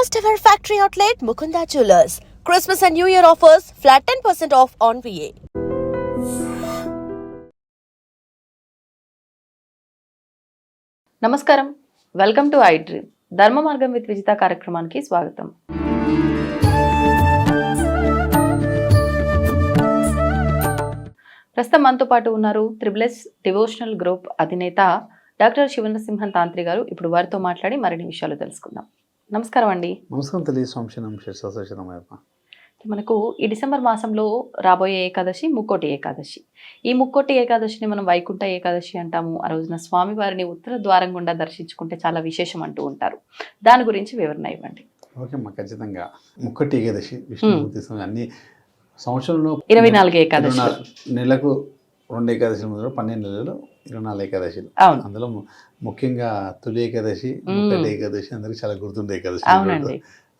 First ever factory outlet Mukunda Jewelers. Christmas and New Year offers flat 10% off on VA. నమస్కారం, welcome to I dream. ధర్మ మార్గం with Vijitha కార్యక్రమానికి స్వాగతం. ప్రస్తుతం మనతో పాటు ఉన్నారు త్రిబుల్ డివోషనల్ గ్రూప్ అధినేత డాక్టర్ శివనరసింహన్ తాంత్రి గారు. ఇప్పుడు వారితో మాట్లాడి మరిన్ని విషయాలు తెలుసుకుందాం. నమస్కారం అండి. నమస్కారం తల్లి. స్వామి. మనకు ఈ డిసెంబర్ మాసంలో రాబోయే ఏకాదశి ముక్కోటి ఏకాదశి. ఈ ముక్కోటి ఏకాదశిని మనం వైకుంఠ ఏకాదశి అంటాము. ఆ రోజున స్వామివారిని ఉత్తర ద్వారం గుండా దర్శించుకుంటే చాలా విశేషం అంటూ ఉంటారు. దాని గురించి వివరణ ఇవ్వండి. ఓకే అమ్మా, ఖచ్చితంగా. ముక్కోటి ఏకాదశి విష్ణుమూర్తి అన్ని సంవత్సరంలో 24 ఏకాదశి, నెలకు 2 ఏకాదశి ముందు 12 నెలలు 24 ఏకాదశిలు. అందులో ముఖ్యంగా తొలి ఏకాదశి, ముక్కోటి ఏకాదశి అందరికి చాలా గుర్తుండే ఏకాదశి. అవునండి.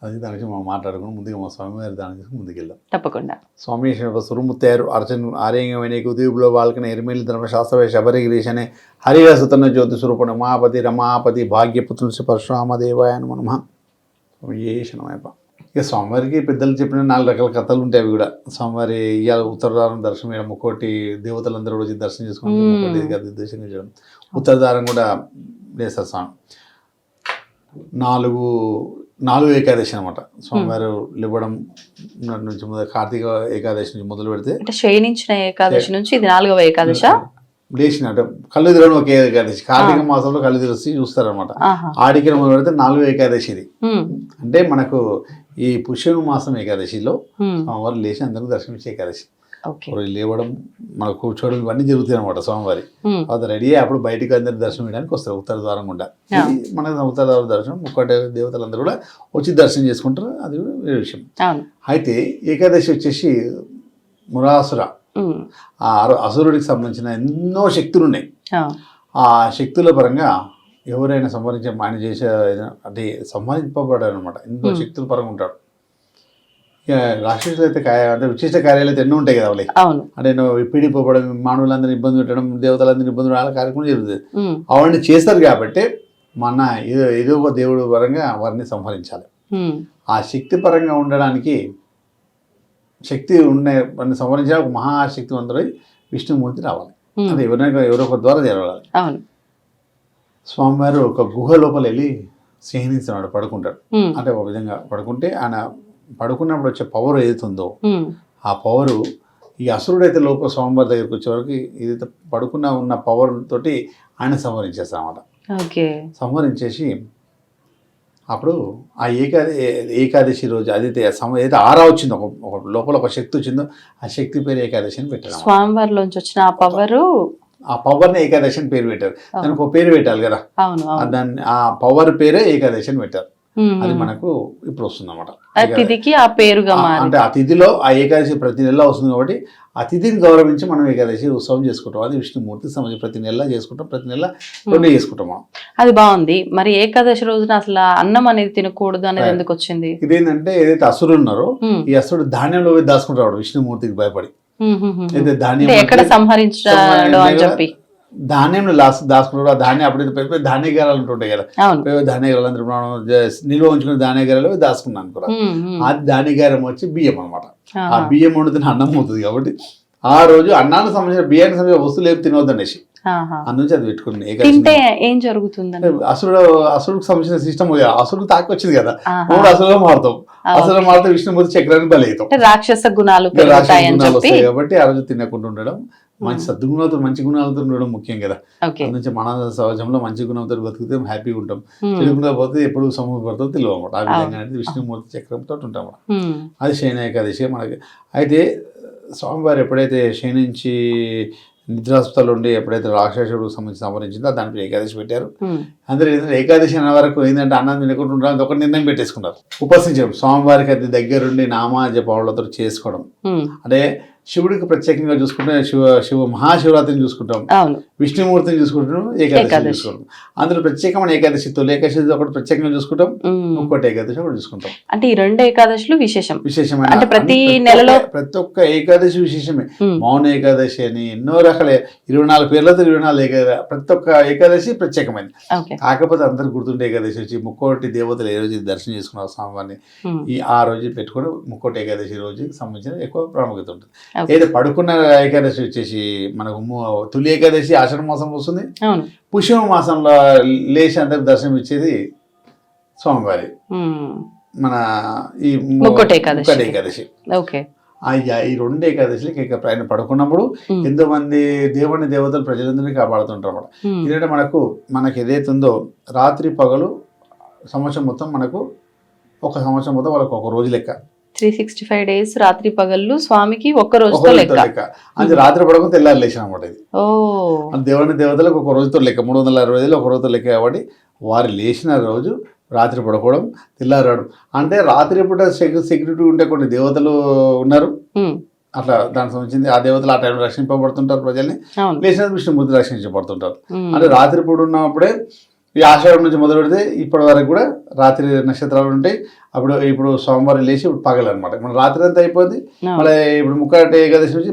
అది దాని నుంచి మనం మాట్లాడుకుని ముందుగా మా స్వామివారి దాని నుంచి ముందుకెళ్దాం. తప్పకుండా. స్వామి సురుముత్తారు అర్చన ఆర్యంగమైన కుదీపులో వాళ్ళకనే ఎరిమేలి ధర్మశాస్త్రవే శబరిగిరీశనే హరిహసుతన జ్యోతి స్వరూపణ మహాపతి రమాపతి భాగ్యపుత్రుని పరశురామదేవాయ నమః. ఏషనమైప. ఇక స్వామివారికి పెద్దలు చెప్పిన 4 రకాల కథలు ఉంటాయి. అవి కూడా స్వామివారి ఇవాళ ఉత్తరద్వారం దర్శనం చేయడం, ముక్కోటి దేవతలందరూ వచ్చి దర్శనం చేసుకుంటాం, ముక్కోటి దర్శనం చేయడం, ఉత్తరద్వారం కూడా చేస్తారు స్వామి. 4 ఏకాదశి అనమాట. స్వామివారు లేవడం నుంచి కార్తీక ఏకాదశి నుంచి మొదలు పెడితే శయనించిన ఏకాదశి నుంచి ఇది 4వ ఏకాదశ. లేచినట్టు కళ్ళు తిరగడం ఒకే ఏకాదశి. కార్తీక మాసంలో కళ్ళు తిరిగి చూస్తారనమాట. ఆడికి మొదలు పెడితే 4వ ఏకాదశి ఇది. అంటే మనకు ఈ పుష్య మాసం ఏకాదశిలో స్వామివారు లేచి అందరూ దర్శనమిచ్చే ఏకాదశి. లేవడం, మనకు కూర్చోవడం, ఇవన్నీ జరుగుతాయి అనమాట. స్వామివారి అది రెడీ అయ్యి అప్పుడు బయటకు అందరు దర్శనం చేయడానికి వస్తారు ఉత్తర ద్వారం గుండా. మనకు ఉత్తర ద్వారం దర్శనం, ముక్కోటి దేవతలందరూ కూడా వచ్చి దర్శనం చేసుకుంటారు. అది వేరే విషయం. అయితే ఏకాదశి వచ్చేసి మురాసుర, ఆ అసురుడికి సంబంధించిన ఎన్నో శక్తులు ఉన్నాయి. ఆ శక్తుల పరంగా ఎవరైనా ఆయన చేసే అంటే సంహరింపబడారు అనమాట. ఎన్నో శక్తుల పరంగా ఉంటాడు. ఇక రాక్షసులు అయితే అంటే విశిష్ట కార్యాలు అయితే ఎన్నో ఉంటాయి కదా వాళ్ళకి. అంటే పీడిపోవడం, మానవులందరినీ ఇబ్బంది పెట్టడం, దేవతలందరినీ ఇబ్బంది పెట్టడం కార్యక్రమం జరుగుతుంది. అవన్నీ చేస్తారు కాబట్టి మన ఏదో ఒక దేవుడు పరంగా వారిని సంహరించాలి. ఆ శక్తి పరంగా ఉండడానికి, శక్తి వారిని సంహరించాలి, ఒక మహాశక్తివంతుడై విష్ణుమూర్తి రావాలి. అది ఎవరో ఒక ద్వారా జరగాలి. స్వామివారు ఒక గుహ లోపల వెళ్ళి స్నేహిస్తున్నాడు, పడుకుంటాడు. అంటే ఒక విధంగా పడుకుంటే ఆయన పడుకున్నప్పుడు వచ్చే పవర్ ఏదైతుందో ఆ పవరు ఈ అసురుడైతే లోపల స్వామివారి దగ్గరికి వచ్చే వరకు ఏదైతే ఉన్న పవర్ తోటి ఆయన సంహరించేస్తారన్నమాట. సంహరించేసి అప్పుడు ఆ ఏకాదశి రోజు ఏదైతే 6 వచ్చిందో, ఒక లోపల ఒక శక్తి వచ్చిందో ఆ శక్తి పేరు ఏకాదశి అని పెట్టారు. స్వామివారిలోంచి వచ్చిన ఆ పవర్ని ఏకాదశి అని పేరు పెట్టారు. దానికి ఒక పేరు పెట్టాలి కదా. దాన్ని ఆ పవర్ పేరే ఏకాదశి అని పెట్టారు. అది మనకు ఇప్పుడు వస్తుంది అన్నమాట. అంటే ఆ తిథిలో ఆ ఏకాదశి ప్రతి నెల వస్తుంది కాబట్టి ఆ తిథిని గౌరవించి మనం ఏకాదశి ఉత్సవం చేసుకుంటాం. అది విష్ణుమూర్తి సంబంధించి ప్రతి నెల చేసుకుంటాం. ప్రతి నెల 2 చేసుకుంటాం మనం. అది బాగుంది. మరి ఏకాదశి రోజున అసలు అన్నం అనేది తినకూడదు అనేది ఎందుకు వచ్చింది? ఇదేంటంటే ఏదైతే అసురుడు ఉన్నారో ఈ అసురుడు ధాన్యంలో దాచుకుంటాడు విష్ణుమూర్తికి భయపడి. అయితే ధాన్యం ఎక్కడ సంహరించాడు అని చెప్పి ధాన్యంలో దాచుకుంటాడు. ఆ ధాన్యం అప్పుడైతే ధాన్యగారాలు ఉంటుంటాయి కదా, ధాన్యగారాలు అందరూ నిల్వ ఉంచుకునే ధాన్యగారాలు దాచుకున్నాను అనుకో. ఆ ధాన్యగారం వచ్చి బియ్యం అనమాట. ఆ బియ్యం వండుతున్న అన్నం అవుతుంది కాబట్టి ఆ రోజు అన్నానికి సంబంధించిన బియ్యానికి సంబంధించిన వస్తువులు ఏమి తినవద్దు అనేసి అందునుంచి అది పెట్టుకుని ఏం జరుగుతుంది. అసురుడికి సంబంధించిన సిస్టమ్ అసురుడు తాకి వచ్చింది కదా, మూడు అసురుగా మారుతాం. అసురు మారితే విష్ణుమూర్తి చక్రాన్ని బలవుతాం. రాక్షస గుణాలు వస్తాయి కాబట్టి ఆ రోజు తినకుండా ఉండడం, మంచి సద్గుణాలతో మంచి గుణాలతో ఉండడం ముఖ్యం కదా. అందుకే మన సమాజంలో మంచి గుణంతో బతికితే హ్యాపీగా ఉంటాం. చెడుగుణాలు పోతే ఎప్పుడు సమూహపడతాం తెలియదు అనమాట. ఆ విధంగా అనేది విష్ణుమూర్తి చక్రంతో ఉంటాం. అది శయన ఏకాదశి మనకి. అయితే స్వామివారు ఎప్పుడైతే శయనించి నిద్రాసుపత్రిలో ఉండి ఎప్పుడైతే రాక్షసుడు సంబంధించి సంహరించిందో దానికి ఏకాదశి పెట్టారు. అందరూ ఏకాదశి అన్న వరకు ఏంటంటే అన్నం తినకుండా ఉండాలని ఒక నిర్ణయం పెట్టేసుకున్నారు. ఉపసించడం, స్వామివారికి అది దగ్గరుండి నామా జపాలతో చేసుకోవడం. అంటే శివుడికి ప్రత్యేకంగా చూసుకుంటే శివ మహాశివరాత్రిని చూసుకుంటాం, అవును విష్ణుమూర్తిని చూసుకుంటాం, ఏకాదశి చూసుకుంటాం. అందులో ప్రత్యేకమైన ఏకాదశి తొలి ఏకాదశి ఒకటి ప్రత్యేకంగా చూసుకుంటాం, ఇంకోటి ఏకాదశి ఒకటి చూసుకుంటాం. అంటే ఈ 2 ఏకాదశులు విశేషమైన అంటే ప్రతి అన్ని నెలలో ప్రతి ఒక్క ఏకాదశి విశేషమే. మౌన ఏకాదశి అని ఎన్నో రకాల 24 పేర్లతో 24 ప్రతి ఒక్క ఏకాదశి ప్రత్యేకమైనది. కాకపోతే అందరు గుర్తుండే ఏకాదశి వచ్చి ముక్కోటి దేవతలు ఏ రోజు దర్శనం చేసుకున్నారు స్వామివారిని ఆ రోజు పెట్టుకుని ముక్కోటి ఏకాదశి రోజుకి సంబంధించిన ఎక్కువ ప్రాముఖ్యత ఉంటుంది. ఏదో పడుకున్న ఏకాదశి వచ్చేసి మనకు తొలి ఏకాదశి ఆషాఢ మాసం వస్తుంది, పుష్య మాసంలో లేచి అందరికి దర్శనం ఇచ్చేది స్వామివారి మన ఈ ముక్కోటి ఏకాదశి. ఈ 2 ఏకాదశికి ఇక ఆయన పడుకున్నప్పుడు ఎంతో మంది దేవుని దేవతలు ప్రజలందరినీ కాపాడుతుంటారు అన్నమాట. ఎందుకంటే మనకి ఏదైతే ఉందో రాత్రి పగలు సంవత్సరం మొత్తం మనకు ఒక సంవత్సరం మొత్తం వాళ్ళకి ఒక రోజు లెక్క. 365 డేస్ రాత్రి పగళ్ళు స్వామికి ఒక్క రోజుతో లెక్క. అది రాత్రి పడకుండా తెల్లారి లేచిన అనమాట. ఇది దేవుని దేవతలకు ఒక రోజుతో లెక్క, 365 ఒక రోజుతో లెక్క. కాబట్టి వారు లేచిన రోజు రాత్రి పడుకోవడం, తెల్లారాడు. అంటే రాత్రి పూట సెక్యూరిటీ ఉంటే కొన్ని దేవతలు ఉన్నారు అట్లా దానికి సంబంధించింది. ఆ దేవతలు ఆ టైంలో రక్షింపబడుతుంటారు, ప్రజల్ని లేచిన విష్ణుమూర్తి రక్షించబడుతుంటారు. అంటే రాత్రి పూట ఉన్నప్పుడే ఈ ఆషాఢం నుంచి మొదలు పెడితే ఇప్పటి వరకు కూడా రాత్రి నక్షత్రాలు ఉంటాయి. ఇప్పుడు సోమవారం లేచి ఇప్పుడు పగలు అనమాట. మన రాత్రి అంతా అయిపోద్ది, మళ్ళీ ఇప్పుడు ముక్కోటి ఏకాదశి నుంచి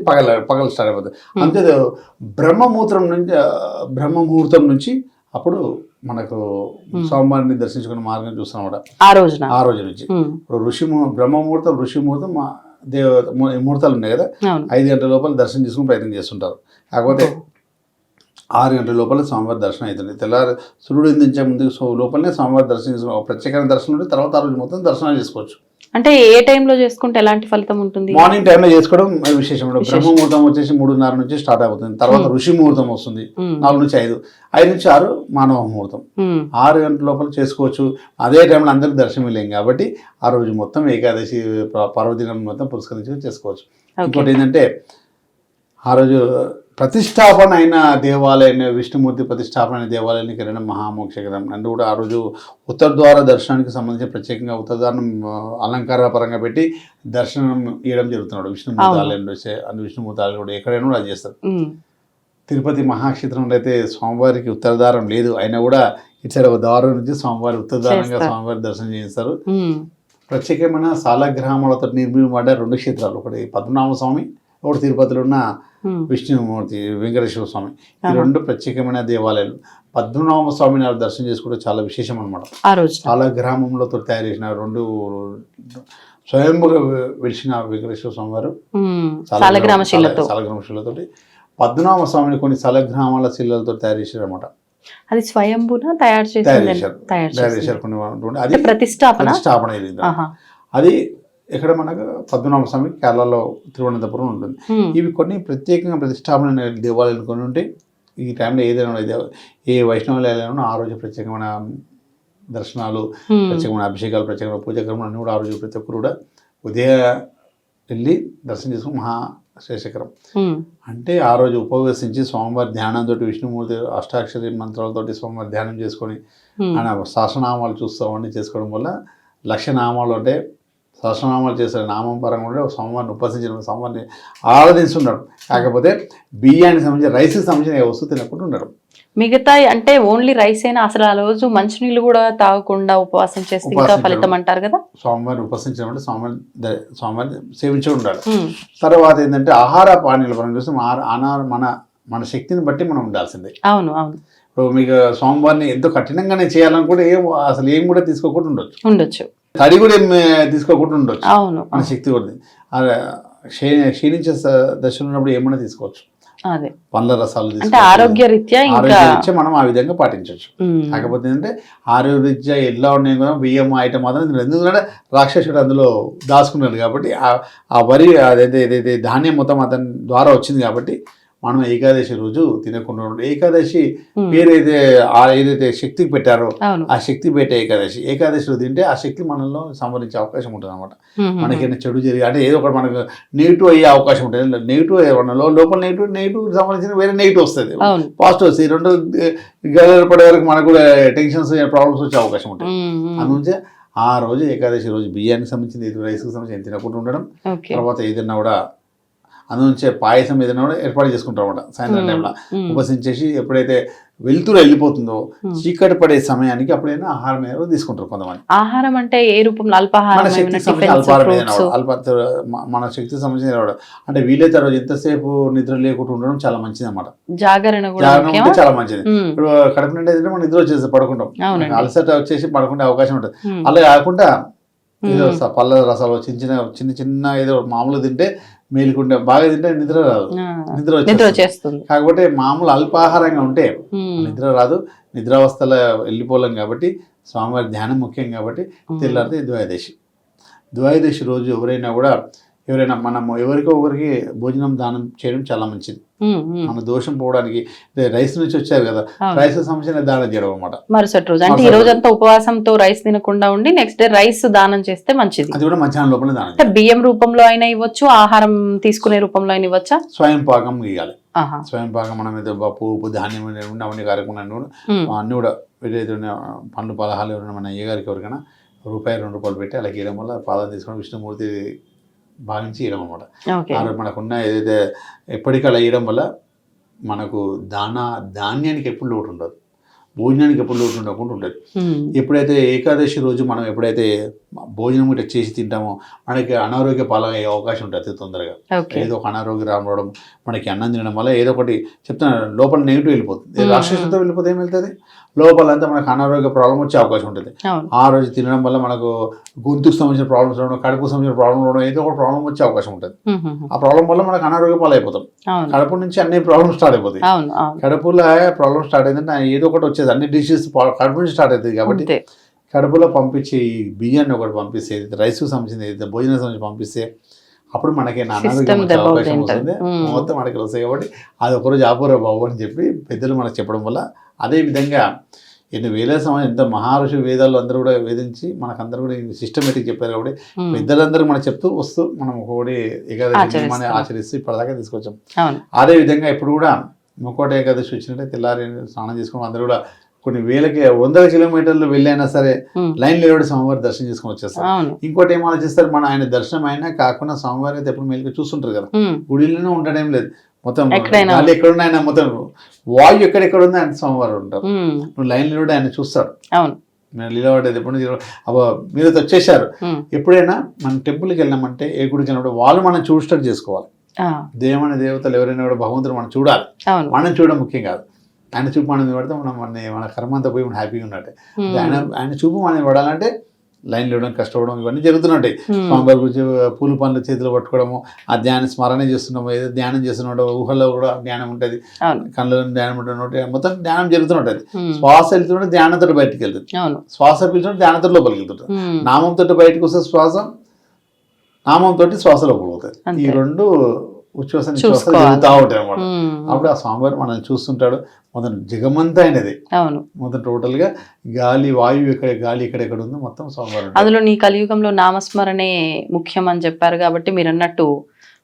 పగలు స్టార్ట్ అయిపోతుంది. అంతే బ్రహ్మముహూర్తం నుంచి అప్పుడు మనకు స్వామివారిని దర్శించుకునే మార్గం చూస్తాం అన్నమాట. ఆ రోజు నుంచి ఇప్పుడు బ్రహ్మముహూర్తం ఋషిముహూర్తం ముహూర్తాలు ఉన్నాయి కదా, 5 గంటల లోపల దర్శనం చేసుకుని ప్రయత్నం చేస్తుంటారు. కాకపోతే 6 గంటల లోపల స్వామివారి దర్శనం అవుతుంది. తెల్లారి సూర్యుడు ఉదయించే ముందు లోపలనే స్వామివారి దర్శనం చేసుకుని ప్రత్యేకమైన దర్శనం ఉంటే తర్వాత ఆ రోజు మొత్తం దర్శనాలు చేసుకోవచ్చు. అంటే ఏ టైంలో చేసుకుంటే ఎలాంటి ఫలితం ఉంటుంది? మార్నింగ్ టైంలో చేసుకోవడం విశేషం. బ్రహ్మముహూర్తం వచ్చేసి 3:30 నుంచి స్టార్ట్ అవుతుంది. తర్వాత ఋషి ముహూర్తం వస్తుంది 4 నుంచి 5, 5 నుంచి 6 మానవ ముహూర్తం. 6 గంటల లోపల చేసుకోవచ్చు. అదే టైంలో అందరికి దర్శనం లేం కాబట్టి ఆ రోజు మొత్తం ఏకాదశి పర్వదినం మొత్తం పురస్కరించి చేసుకోవచ్చు. ఇంకోటి ఏంటంటే ఆ రోజు ప్రతిష్టాపన అయిన దేవాలయం, విష్ణుమూర్తి ప్రతిష్టాపన అయిన దేవాలయానికి వెళ్ళడం మహామోక్షకరం. అండ్ కూడా ఆ రోజు ఉత్తర ద్వార దర్శనానికి సంబంధించి ప్రత్యేకంగా ఉత్తర ద్వారం అలంకార పరంగా పెట్టి దర్శనం ఇవ్వడం జరుగుతున్నాడు. విష్ణుమూర్తి ఆలయంలో విష్ణుమూర్తి ఆలయం కూడా ఎక్కడైనా కూడా అది చేస్తారు. తిరుపతి మహాక్షేత్రంలో అయితే స్వామివారికి ఉత్తర ద్వారం లేదు, అయినా కూడా ఇటు సైడ్ ఒక ద్వారం నుంచి స్వామివారి ఉత్తర ద్వారంగా స్వామివారి దర్శనం చేస్తారు. ప్రత్యేకమైన సాలగ్రామాలతో నిర్మించబడ్డ 2 క్షేత్రాలు, ఒకటి పద్మనాభ స్వామి, ఒకటి తిరుపతిలో ఉన్న విష్ణుమూర్తి వెంకటేశ్వర స్వామి. ఈ 2 ప్రత్యేకమైన దేవాలయాలు. పద్మనాభ స్వామిని దర్శనం చేసుకుంటే చాలా విశేషం అనమాట. చాలా గ్రామంలో తయారు చేసిన 2 స్వయంభుగా వెలిసిన వెంకటేశ్వర స్వామి వారు సాలగ్రామ శిలతో, పద్మనాభ స్వామిని కొన్ని సాలగ్రామాల శిలలతో తయారు చేశారు అనమాట. అది స్వయంభున తయారు చేశారు. అది ప్రతిష్టాపన అయింది. అది ఇక్కడ మనకు పద్మనాభ స్వామి కేరళలో తిరువనంతపురం ఉంటుంది. ఇవి కొన్ని ప్రత్యేకంగా ప్రతిష్టాపన దేవాలయాలు కొన్ని ఉంటాయి. ఈ టైంలో ఏదైనా ఏ వైష్ణవాలయాలను ఆ రోజు ప్రత్యేకమైన దర్శనాలు, ప్రత్యేకమైన అభిషేకాలు, ప్రత్యేకమైన పూజాక్రమం అన్నీ కూడా ఆ రోజు ప్రతి ఒక్కరు కూడా ఉదయం వెళ్ళి దర్శనం చేసుకుని మహాశ్రేషకరం. అంటే ఆ రోజు ఉపవేశించి స్వామివారి ధ్యానంతో విష్ణుమూర్తి అష్టాక్షరి మంత్రాలతోటి స్వామివారి ధ్యానం చేసుకొని ఆయన సహస్రనామాలు చూస్తామని చేసుకోవడం వల్ల 1,00,000 నామాలు అంటే సహస్రనామాలు చేసే నామం పరంగా కూడా స్వామివారిని ఉపసించిన స్వామివారిని ఆరాధిస్తున్నాడు. కాకపోతే బియ్యానికి సంబంధించిన రైస్కి సంబంధించిన వస్తువు తినకుండా ఉండడం. మిగతా అంటే ఓన్లీ రైస్ అయినా అసలు ఆ రోజు మంచినీళ్ళు కూడా తాగకుండా ఉపవాసం చేస్తే ఇంకా ఫలితం అంటారు కదా. స్వామివారిని ఉపసించడం అంటే స్వామివారిని సేవించి ఉండాలి. తర్వాత ఏంటంటే ఆహార పానీయాల పరంగా చూస్తే మన శక్తిని బట్టి మనం ఉండాల్సిందే. అవును. ఇప్పుడు మీకు స్వామివారిని ఎంతో కఠినంగానే చేయాలనుకుంటే అసలు ఏం కూడా తీసుకోకుండా ఉండొచ్చు. తడి కూడా ఏం తీసుకోకుండా ఉండొచ్చు. మన శక్తి కూడా క్షీణించే దశలో ఉన్నప్పుడు ఏమైనా తీసుకోవచ్చు. పండ్ల రసాలు ఆరోగ్యరీత్యా మనం ఆ విధంగా పాటించవచ్చు. కాకపోతే ఏంటంటే ఆరోగ్యరీత్యా ఎలా ఉన్నాయి కూడా బియ్యం ఐటమ్ మాత్రం ఎందుకంటే రాక్షసుడు అందులో దాచుకున్నాడు కాబట్టి ఆ వరి ఏదైతే ధాన్యం మొత్తం అతని ద్వారా వచ్చింది కాబట్టి మనం ఏకాదశి రోజు తినకుండా ఉండదు. ఏకాదశి పేరు ఏదైతే శక్తికి పెట్టారో ఆ శక్తి పెట్టే ఏకాదశి రోజు తింటే ఆ శక్తి మనలో సంవరించే అవకాశం ఉంటుంది అనమాట. మనకైనా చెడు జరిగి అంటే ఏదో ఒకటి మనకు నెగిటివ్ అయ్యే అవకాశం ఉంటుంది. నెగిటివ్ లోపల నెగిటివ్ సంబంధించిన వేరే నెగిటివ్ వస్తుంది, పాజిటివ్ వస్తుంది. 2 గడలు పడే వరకు మనకు కూడా టెన్షన్స్ ప్రాబ్లమ్స్ వచ్చే అవకాశం ఉంటుంది. అందుకే ఆ రోజు ఏకాదశి రోజు బియ్యానికి సంబంధించిన రైస్కి సంబంధించి తినకుండా ఉండడం. తర్వాత ఏదైనా కూడా అందులోంచే పాయసం ఏదైనా కూడా ఏర్పాటు చేసుకుంటారు అనమాట సాయంత్రం టైంలో. ఉపసించేసి ఎప్పుడైతే వెళ్తురు వెళ్ళిపోతుందో చీకటి పడే సమయానికి అప్పుడైనా ఆహారం ఏదో తీసుకుంటారు కొంతమంది. ఆహారం అంటే ఏ రూపంలో? అల్పాహారం, మన శక్తికి సంబంధించిన అల్పాహారం ఏదైనా మన శక్తికి సంబంధించిన అంటే వీలైతే ఆ రోజు ఎంతసేపు నిద్ర లేకుండా ఉండడం చాలా మంచిది అనమాట. జాగరణ ఉంటే చాలా మంచిది. ఇప్పుడు కడుపు నిండా ఏంటంటే మనం నిద్ర వచ్చేసి పడుకుంటాం, అలసట వచ్చేసి పడుకునే అవకాశం ఉంటుంది. అలా కాకుండా ఏదో పళ్ళ రసాలు చిన్న చిన్న ఏదో మామూలు తింటే మేలుకుంటే, బాగా తింటే నిద్ర రాదు, నిద్ర వచ్చేస్తుంది. కాకపోతే మామూలు అల్పాహారంగా ఉంటే నిద్ర రాదు, నిద్రావస్థలో వెళ్ళిపోలేం. కాబట్టి స్వామివారి ధ్యానం ముఖ్యం. కాబట్టి తెల్లారితే ద్వాదశి రోజు ఎవరైనా మనము ఎవరికో ఒకరికి భోజనం దానం చేయడం చాలా మంచిది. మన దోషం పోవడానికి రైస్ నుంచి వచ్చారు కదా, రైస్ సంబంధించిన దానం చేయడం అనమాట. మరుసటి రోజు అంటే ఈ రోజంతా ఉపవాసంతో రైస్ తినకుండా ఉండి నెక్స్ట్ డే రైస్ దానం చేస్తే మంచిది. అది కూడా మధ్యాహ్నం లోపల దానం. బియ్యం రూపంలో అయినా ఇవ్వచ్చు, ఆహారం తీసుకునే రూపంలో అయినా ఇవ్వచ్చా? స్వయం పాకం ఇవ్వాలి. స్వయం పాకం మనం ఏదో పప్పు ఉప్పు ధాన్యం అవన్నీ కార్యక్రమాలు అన్నీ కూడా ఏదైతే పండ్లు పలహాలు ఎవరైనా మన అయ్యగారికి ఎవరికైనా ₹1-2 పెట్టి అలా గీయడం వల్ల పాదం తీసుకొని విష్ణుమూర్తి భావించి ఇవ్వడం అనమాట. మనకున్న ఏదైతే ఎప్పటికీ అలా ఇవ్వడం వల్ల మనకు ధాన్యానికి ఎప్పుడు లోటు ఉండదు, భోజనానికి ఎప్పుడు లోటు ఉండకుండా ఉంటుంది. ఎప్పుడైతే ఏకాదశి రోజు మనం ఎప్పుడైతే భోజనం ఇట్లా చేసి తింటామో మనకి అనారోగ్య పాలయ్యే అవకాశం ఉంటుంది అతి తొందరగా. ఏదో ఒక అనారోగ్యం రావడం, మనకి అన్నం తినడం వల్ల ఏదో ఒకటి చెప్తున్నా లోపల నెగిటివ్ వెళ్ళిపోతుంది. రాక్షసంతో వెళ్ళిపోతే ఏం వెళ్తుంది, లోపలంతా మనకు అనారోగ్య ప్రాబ్లం వచ్చే అవకాశం ఉంటుంది. ఆ రోజు తినడం వల్ల మనకు గొంతుకు సంబంధించిన ప్రాబ్లమ్స్ రావడం, కడుపుకు సంబంధించిన ప్రాబ్లం రావడం, ఏదో ఒక ప్రాబ్లం వచ్చే అవకాశం ఉంటుంది. ఆ ప్రాబ్లం వల్ల మనకు అనారోగ్య పాలు అయిపోతాం. కడుపు నుంచి అన్ని ప్రాబ్లమ్స్ స్టార్ట్ అయిపోతాయి. కడుపులో ప్రాబ్లమ్ స్టార్ట్ అయిందంటే ఏదో ఒకటి వచ్చేది, అన్ని డిసీజ్ కడుపు నుంచి స్టార్ట్ అవుతుంది. కాబట్టి కడుపులో పంపించి ఈ బియ్యాన్ని ఒకటి పంపిస్తే, రైస్కు సంబంధించింది ఏదైతే భోజనం సంబంధించి పంపిస్తే అప్పుడు మనకి అనారోగ్యం వచ్చే అవకాశం వస్తుంది, మొత్తం మనకి వస్తాయి. కాబట్టి అది ఒకరోజు ఆపురా బాబు అని చెప్పి పెద్దలు మనకు చెప్పడం వల్ల, అదేవిధంగా ఎన్ని వేల సమయం ఎంత మహర్షి వేదాలు అందరూ కూడా వేధించి మనకందరూ కూడా సిస్టమేటిక్ చెప్పారు. కాబట్టి పెద్దలందరూ మనకు చెప్తూ వస్తూ మనం ఒకటి ఏకాదశి ఆచరిస్తూ ఇప్పటిదాకా తీసుకొచ్చాం. అదేవిధంగా ఇప్పుడు కూడా ముక్కోటి ఏకాదశి వచ్చినట్టే తెల్లారి స్నానం చేసుకుని అందరూ కూడా కొన్ని వేలకి 100 కిలోమీటర్లు వెళ్ళైనా సరే లైన్ నిలబడి స్వామివారి దర్శనం చేసుకుని వచ్చేస్తారు. ఇంకోటి ఏం ఆలోచిస్తారు, మన ఆయన దర్శనం అయినా కాకుండా స్వామివారి అయితే ఎప్పుడు మేలుగా చూస్తుంటారు కదా, గుడిలోనే ఉండడం లేదు, మొత్తం గాలి ఎక్కడున్నా ఆయన మొత్తం వాయు ఎక్కడెక్కడ ఉందో ఆయన స్వామివారు ఉంటారు. నువ్వు లైన్ నిలబడి ఆయన చూస్తాడు. నేను నిలబడేది ఎప్పుడు మీరు వచ్చేసారు. ఎప్పుడైనా మన టెంపుల్కి వెళ్ళామంటే ఏ గుడికి వెళ్ళినప్పుడు వాళ్ళు మనం చూడటం చేసుకోవాలి. దేవమైన దేవతలు ఎవరైనా కూడా భగవంతుడు మనం చూడాలి, మనం చూడడం ముఖ్యం కాదు. ఆయన చూపు మనం పడితే మన కర్మ అంతా పోయి మనం హ్యాపీగా ఉన్నట్టే. ఆయన చూపు మనం పడాలంటే లైన్లో ఇవ్వడం, కష్టపడడం ఇవన్నీ జరుగుతున్నట్టే. స్వామివారి గురించి పూలు పనులు చేతిలో పట్టుకోవడము, ఆ ధ్యాన స్మరణ చేస్తున్నాము, ఏదో ధ్యానం చేస్తున్నాడు, ఊహల్లో కూడా ధ్యానం ఉంటుంది, కళ్ళలో ధ్యానం ఉంటుంది, మొత్తం ధ్యానం జరుగుతున్నట్టు. శ్వాస వెళ్తుంటే ధ్యానంతో బయటకు వెళ్తుంది, శ్వాస పీల్చుంటే ధ్యానంతో లోపలికి వెళ్తుంటుంది, నామంతో బయటకు వస్తే శ్వాస, నామంతో శ్వాస లోపలికి పోతుంది. ఈ రెండు ఉచ్ఛ్వాస జరుగుతూ ఉంటాయి అన్నమాట. అప్పుడు ఆ స్వామివారు మనల్ని చూస్తుంటాడు. మొత్తం జగమంతా అయినది, మొత్తం టోటల్ గా గాలి వాయువు గాలి ఎక్కడెక్కడ ఉందో మొత్తం స్వామివారు. అందులో నీ కలియుగంలో నామస్మరణే ముఖ్యం అని చెప్పారు. కాబట్టి మీరు అన్నట్టు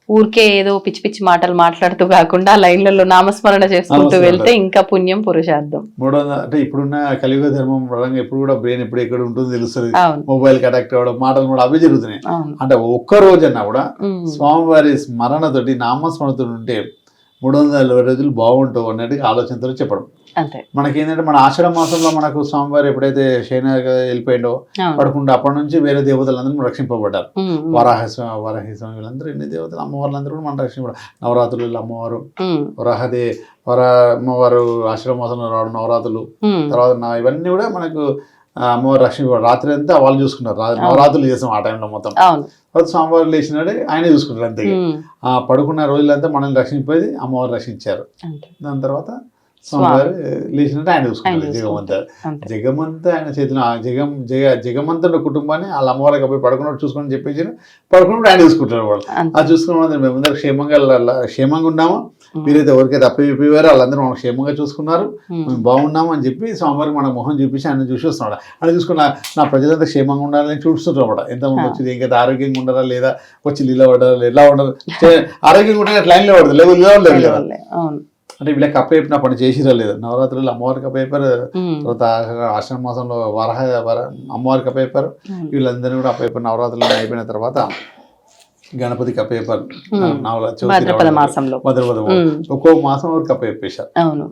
ఊరికే ఏదో పిచ్చి పిచ్చి మాటలు మాట్లాడుతూ కాకుండా లైన్లలో నామస్మరణ చేసుకుంటూ వెళ్తే ఇంకా పుణ్యం పురుషార్థం. అంటే ఇప్పుడున్న కలియుగ ధర్మం పరంగా ఎప్పుడు కూడా బ్రెయిన్ ఎప్పుడు ఎక్కడ ఉంటుందో తెలుస్తుంది, మొబైల్ కి అటాక్ట్ అవ్వడం, మాటలు కూడా అవే జరుగుతున్నాయి. అంటే ఒక్క రోజన్నా కూడా స్వామివారి స్మరణతోటి నామస్మరణతో ఉంటే 360 రోజులు బాగుంటావు అన్నట్టుగా ఆలోచనతో చెప్పడం. మనకేంటంటే మన ఆషాఢ మాసంలో మనకు స్వామివారు ఎప్పుడైతే శయనగా వెళ్ళిపోయిండో పడకుండా అప్పటి నుంచి వేరే దేవతలందరూ రక్షింపబడ్డారు. వరాహస్వామి వీళ్ళందరూ ఎన్ని దేవతలు అమ్మవార్లందరూ కూడా మనం రక్షింపబడ్డారు. నవరాత్రులు అమ్మవారు అమ్మవారు ఆషాఢ మాసంలో రావడం, నవరాత్రులు తర్వాత ఇవన్నీ కూడా మనకు అమ్మవారు రక్షింపబడ్డారు. రాత్రి అంతా వాళ్ళు చూసుకున్నారు, నవరాత్రులు చేసాం ఆ టైంలో మొత్తం. తర్వాత స్వామివారు లేచినాడే ఆయన చూసుకుంటారు. అంతే పడుకున్న రోజులంతా మనల్ని రక్షించేది అమ్మవారు రక్షించారు. దాని తర్వాత స్వామివారు లేచినట్టు ఆయన చూసుకుంటారు. జగమంతా ఆయన చేతిలో జగమంతా కుటుంబాన్ని వాళ్ళ అమ్మవారికి పోయి పడుకున్నట్టు చూసుకొని చెప్పేసి పడుకున్నప్పుడు ఆయన చూసుకుంటారు. వాళ్ళు అది చూసుకున్న మేమందరూ క్షేమంగా ఉన్నాము, మీరైతే ఎవరికైతే అప్పయిపోయారో వాళ్ళందరూ మనం క్షేమంగా చూసుకున్నారు, మేము బాగున్నాము అని చెప్పి స్వామివారికి మన మొహం చూపించి ఆయన చూసి వస్తున్నాడు. ఆయన చూసుకున్న నా ప్రజలంతా క్షేమంగా ఉండాలని చూస్తుంటారు అన్నమాట. ఎంతమంది వచ్చింది, ఇంకైతే ఆరోగ్యంగా ఉండారా లేదా, వచ్చి నిలబడాలి ఎలా ఉండాలి, ఆరోగ్యంగా ఉంటే లైన్లో పడదు, లేవు అంటే వీళ్ళకి అప్పయిపోయిన పని చేసిరా లేదు. నవరాత్రులు అమ్మవారికి అప్పయిపోయారు, తర్వాత ఆశ్రమ మాసంలో అమ్మవారికి అప్పయిపోయారు, వీళ్ళందరినీ కూడా అప్పయిపోయిన నవరాత్రులు అయిపోయిన తర్వాత గణపతికి అప్పయ్యప్ప నవల భాద్రపద మాసంలో భద్రపద ఒక్కొక్క మాసం వరకు అప్పయ్యప్పేశారు. అవును.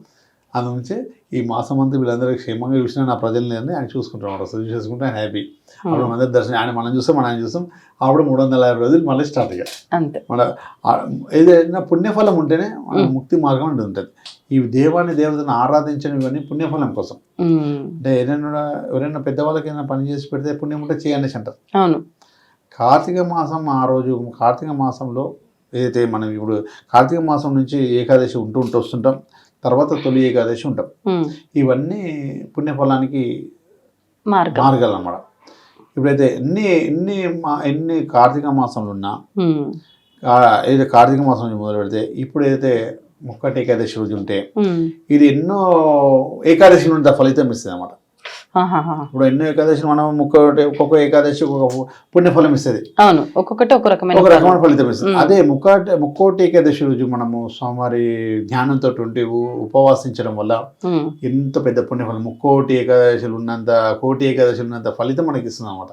అందునుంచి ఈ మాసం అంతా వీళ్ళందరూ క్షేమంగా చూసినా నా ప్రజల్ని ఆయన చూసుకుంటాం, అసలు చూసుకుంటే ఆయన హ్యాపీ. అప్పుడు మన దర్శనం ఆయన మనం చూస్తాం, మనం ఆయన చూస్తాం. అప్పుడు 350 రోజులు మళ్ళీ స్టార్ట్ ఇక అంతే. మన ఏదైనా పుణ్యఫలం ఉంటేనే మన ముక్తి మార్గం అనేది ఉంటుంది. ఈ దేవతను ఆరాధించడం ఇవన్నీ పుణ్యఫలం కోసం. అంటే ఎవరైనా పెద్దవాళ్ళకి ఏదైనా పని చేసి పెడితే పుణ్యం ఉంటే చేయనేసి అంటారు. అవును. కార్తీక మాసం ఆ రోజు కార్తీక మాసంలో ఏదైతే మనం ఇప్పుడు కార్తీక మాసం నుంచి ఏకాదశి ఉంటూ వస్తుంటాం, తర్వాత తొలి ఏకాదశి ఉంటాం. ఇవన్నీ పుణ్యఫలానికి మార్గాలు అన్నమాట. ఇప్పుడైతే ఎన్ని కార్తీక మాసంలో ఉన్నా ఏదైతే కార్తీక మాసం నుంచి మొదలు పెడితే ఇప్పుడు ఏదైతే ముక్కటి ఏకాదశి రోజు ఉంటే ఇది ఎన్నో ఏకాదశి నుండి ఫలితం ఇస్తుంది అన్నమాట. ఇప్పుడు ఎన్నో ఏకాదశి మనం ఒక్కొక్క ఏకాదశి ఒక్కొక్క పుణ్యఫలం ఇస్తుంది. అవును, ఒక్కొక్కటి ఒక రకమైన ఫలితం ఇస్తుంది. అదే ముక్కోటి ఏకాదశి రోజు మనము స్వామివారి ధ్యానంతో ఉపవాసించడం వల్ల ఎంత పెద్ద పుణ్యఫలం, ముక్కోటి ఏకాదశులు ఉన్నంత కోటి ఏకాదశులు ఉన్నంత ఫలితం మనకి ఇస్తుంది అనమాట.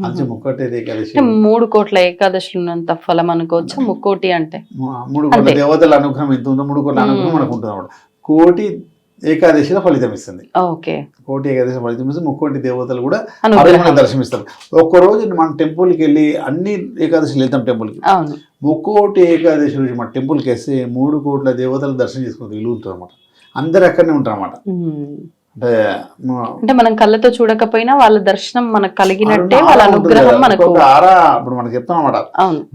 అందుకే ముక్కోటి ఏకాదశి 3 కోట్ల ఏకాదశులు ఉన్నంత ఫలం అనుకోవచ్చు. ముక్కోటి అంటే 3 కోట్ల దేవతల అనుగ్రహం ఎంత ఉందో 3 కోట్ల అనుగ్రహం మనకు ఉంటుంది అనమాట. కోటి ఏకాదశిలో ఫలితం ఇస్తుంది. కోటి ఏకాదశి ఫలితం ఇస్తుంది. ముక్కోటి దేవతలు కూడా దర్శనమిస్తారు. ఒక్కరోజు మన టెంపుల్కి వెళ్ళి అన్ని ఏకాదశిలు వెళ్తాం టెంపుల్కి. ముక్కోటి ఏకాదశి రోజు మన టెంపుల్కి వేస్తే 3 కోట్ల దేవతలు దర్శనం చేసుకుని ఇల్లు ఉంటుంది అనమాట. అందరు అక్కడనే ఉంటారు అనమాట. అంటే మనం కళ్ళతో చూడకపోయినా వాళ్ళ దర్శనం మనకు కలిగినట్టే, వాళ్ళ అనుగ్రహం మనకు ఆరా. ఇప్పుడు మనకి చెప్తాం అనమాట,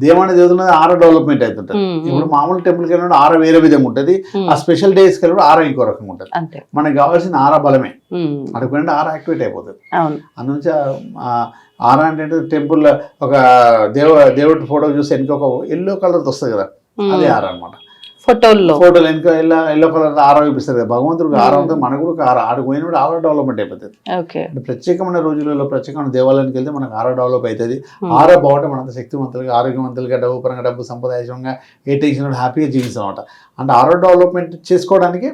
దేవాన్ని దేవతల ఆరా డెవలప్మెంట్ అవుతుంటది. ఇప్పుడు మామూలు టెంపుల్కి వెళ్ళినప్పుడు ఆరా వేరే విధంగా ఉంటుంది, ఆ స్పెషల్ డేస్కి వెళ్ళినప్పుడు ఆరా ఇంకో రకంగా ఉంటుంది. మనకు కావాల్సిన ఆరా బలమే, అడుగుంటే ఆరా యాక్టివేట్ అయిపోతుంది. అందునుంచి ఆరా అంటే టెంపుల్ ఒక దేవుడి ఫోటో చూస్తే వెనుక ఒక ఎల్లో కలర్ వస్తుంది కదా, అదే ఆరా అనమాట. ఫోటోలు వెనుక ఎల్లో కలర్ ఆరా చూపిస్తారు కదా, భగవంతుడికి ఆరా ఉంటుంది, మనకు కూడా ఆడ పోయినప్పుడు ఆరా డెవలప్మెంట్ అయిపోతుంది. ప్రత్యేకమైన రోజులలో ప్రత్యేకమైన దేవాలయానికి వెళ్తే మనకు ఆరా డెవలప్ అవుతుంది. ఆరా బాగుంటే మనంత శక్తివంతులుగా, ఆరోగ్యవంతులుగా, డబ్బు పరంగా, డబ్బు సంపాదించడంగా, ఏ టెన్షన్ హ్యాపీగా జీవిస్తాం అనమాట. అంటే ఆరా డెవలప్మెంట్ చేసుకోవడానికి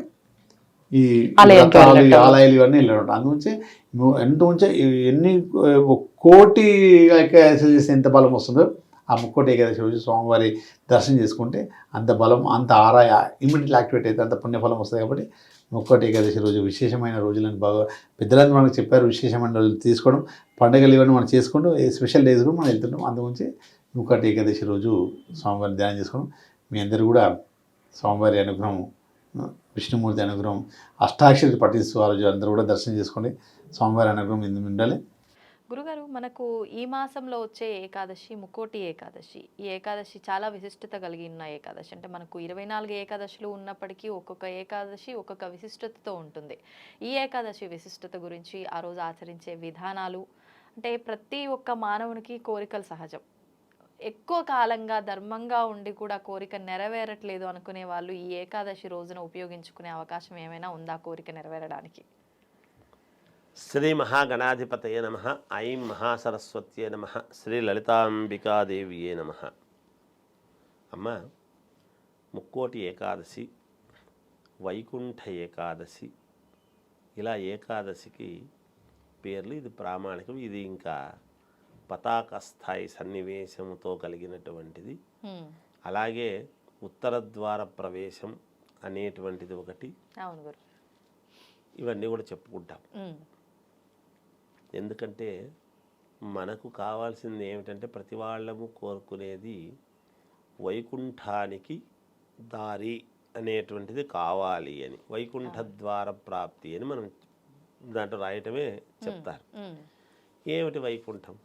ఈ ఆలయాలు ఇవన్నీ వెళ్ళడం. అందుంచి ఎన్ని కోటి ఏకాదశి చేస్తే ఎంత బలం వస్తుందో ఆ ముక్కోటి ఏకాదశి రోజు స్వామివారి దర్శనం చేసుకుంటే అంత బలం, అంత ఆరా ఇమ్మీడియట్లీ యాక్టివేట్ అయితే అంత పుణ్యఫలం వస్తుంది. కాబట్టి ముక్కోటి ఏకాదశి రోజు విశేషమైన రోజులను బాగా పెద్దలందరూ మనకు చెప్పారు. విశేషమైన రోజులు తీసుకోవడం, పండుగలు ఇవన్నీ మనం చేసుకుంటూ స్పెషల్ డేస్ కూడా మనం వెళ్తుంటాం. అందుగురించి ముక్కోటి ఏకాదశి రోజు స్వామివారిని ధ్యానం చేసుకోవడం. మీ అందరూ కూడా స్వామివారి అనుగ్రహం, విష్ణుమూర్తి అనుగ్రహం, అష్టాక్షరి పఠిస్తూ ఆ రోజు అందరూ కూడా దర్శనం చేసుకోండి. స్వామివారి అనుగ్రహం ఎందుకు ఉండాలి. గురుగారు, మనకు ఈ మాసంలో వచ్చే ఏకాదశి ముక్కోటి ఏకాదశి. ఈ ఏకాదశి చాలా విశిష్టత కలిగిన ఏకాదశి. అంటే మనకు 24 ఏకాదశులు ఉన్నప్పటికీ ఒక్కొక్క ఏకాదశి ఒక్కొక్క విశిష్టతతో ఉంటుంది. ఈ ఏకాదశి విశిష్టత గురించి, ఆ రోజు ఆచరించే విధానాలు, అంటే ప్రతి ఒక్క మానవునికి కోరికలు సహజం. ఎక్కువ కాలంగా ధర్మంగా ఉండి కూడా కోరిక నెరవేరట్లేదు అనుకునే వాళ్ళు ఈ ఏకాదశి రోజున ఉపయోగించుకునే అవకాశం ఏమైనా ఉందా కోరిక నెరవేరడానికి? శ్రీ మహాగణాధిపతయే నమః. ఐం మహాసరస్వత్యే నమః. శ్రీ లలితాంబికాదేవియే నమః. అమ్మ, ముక్కోటి ఏకాదశి, వైకుంఠ ఏకాదశి, ఇలా ఏకాదశికి పేర్లు. ఇది ప్రామాణికం. ఇది ఇంకా పతాక స్థాయి సన్నివేశంతో కలిగినటువంటిది. అలాగే ఉత్తర ద్వార ప్రవేశం అనేటువంటిది ఒకటి. ఇవన్నీ కూడా చెప్పుకుంటాం. ఎందుకంటే మనకు కావాల్సింది ఏమిటంటే ప్రతి వాళ్ళము కోరుకునేది వైకుంఠానికి దారి అనేటువంటిది కావాలి అని, వైకుంఠ ద్వార ప్రాప్తి అని మనం దాంట్లో రాయటమే చెప్తారు. ఏమిటి వైకుంఠం?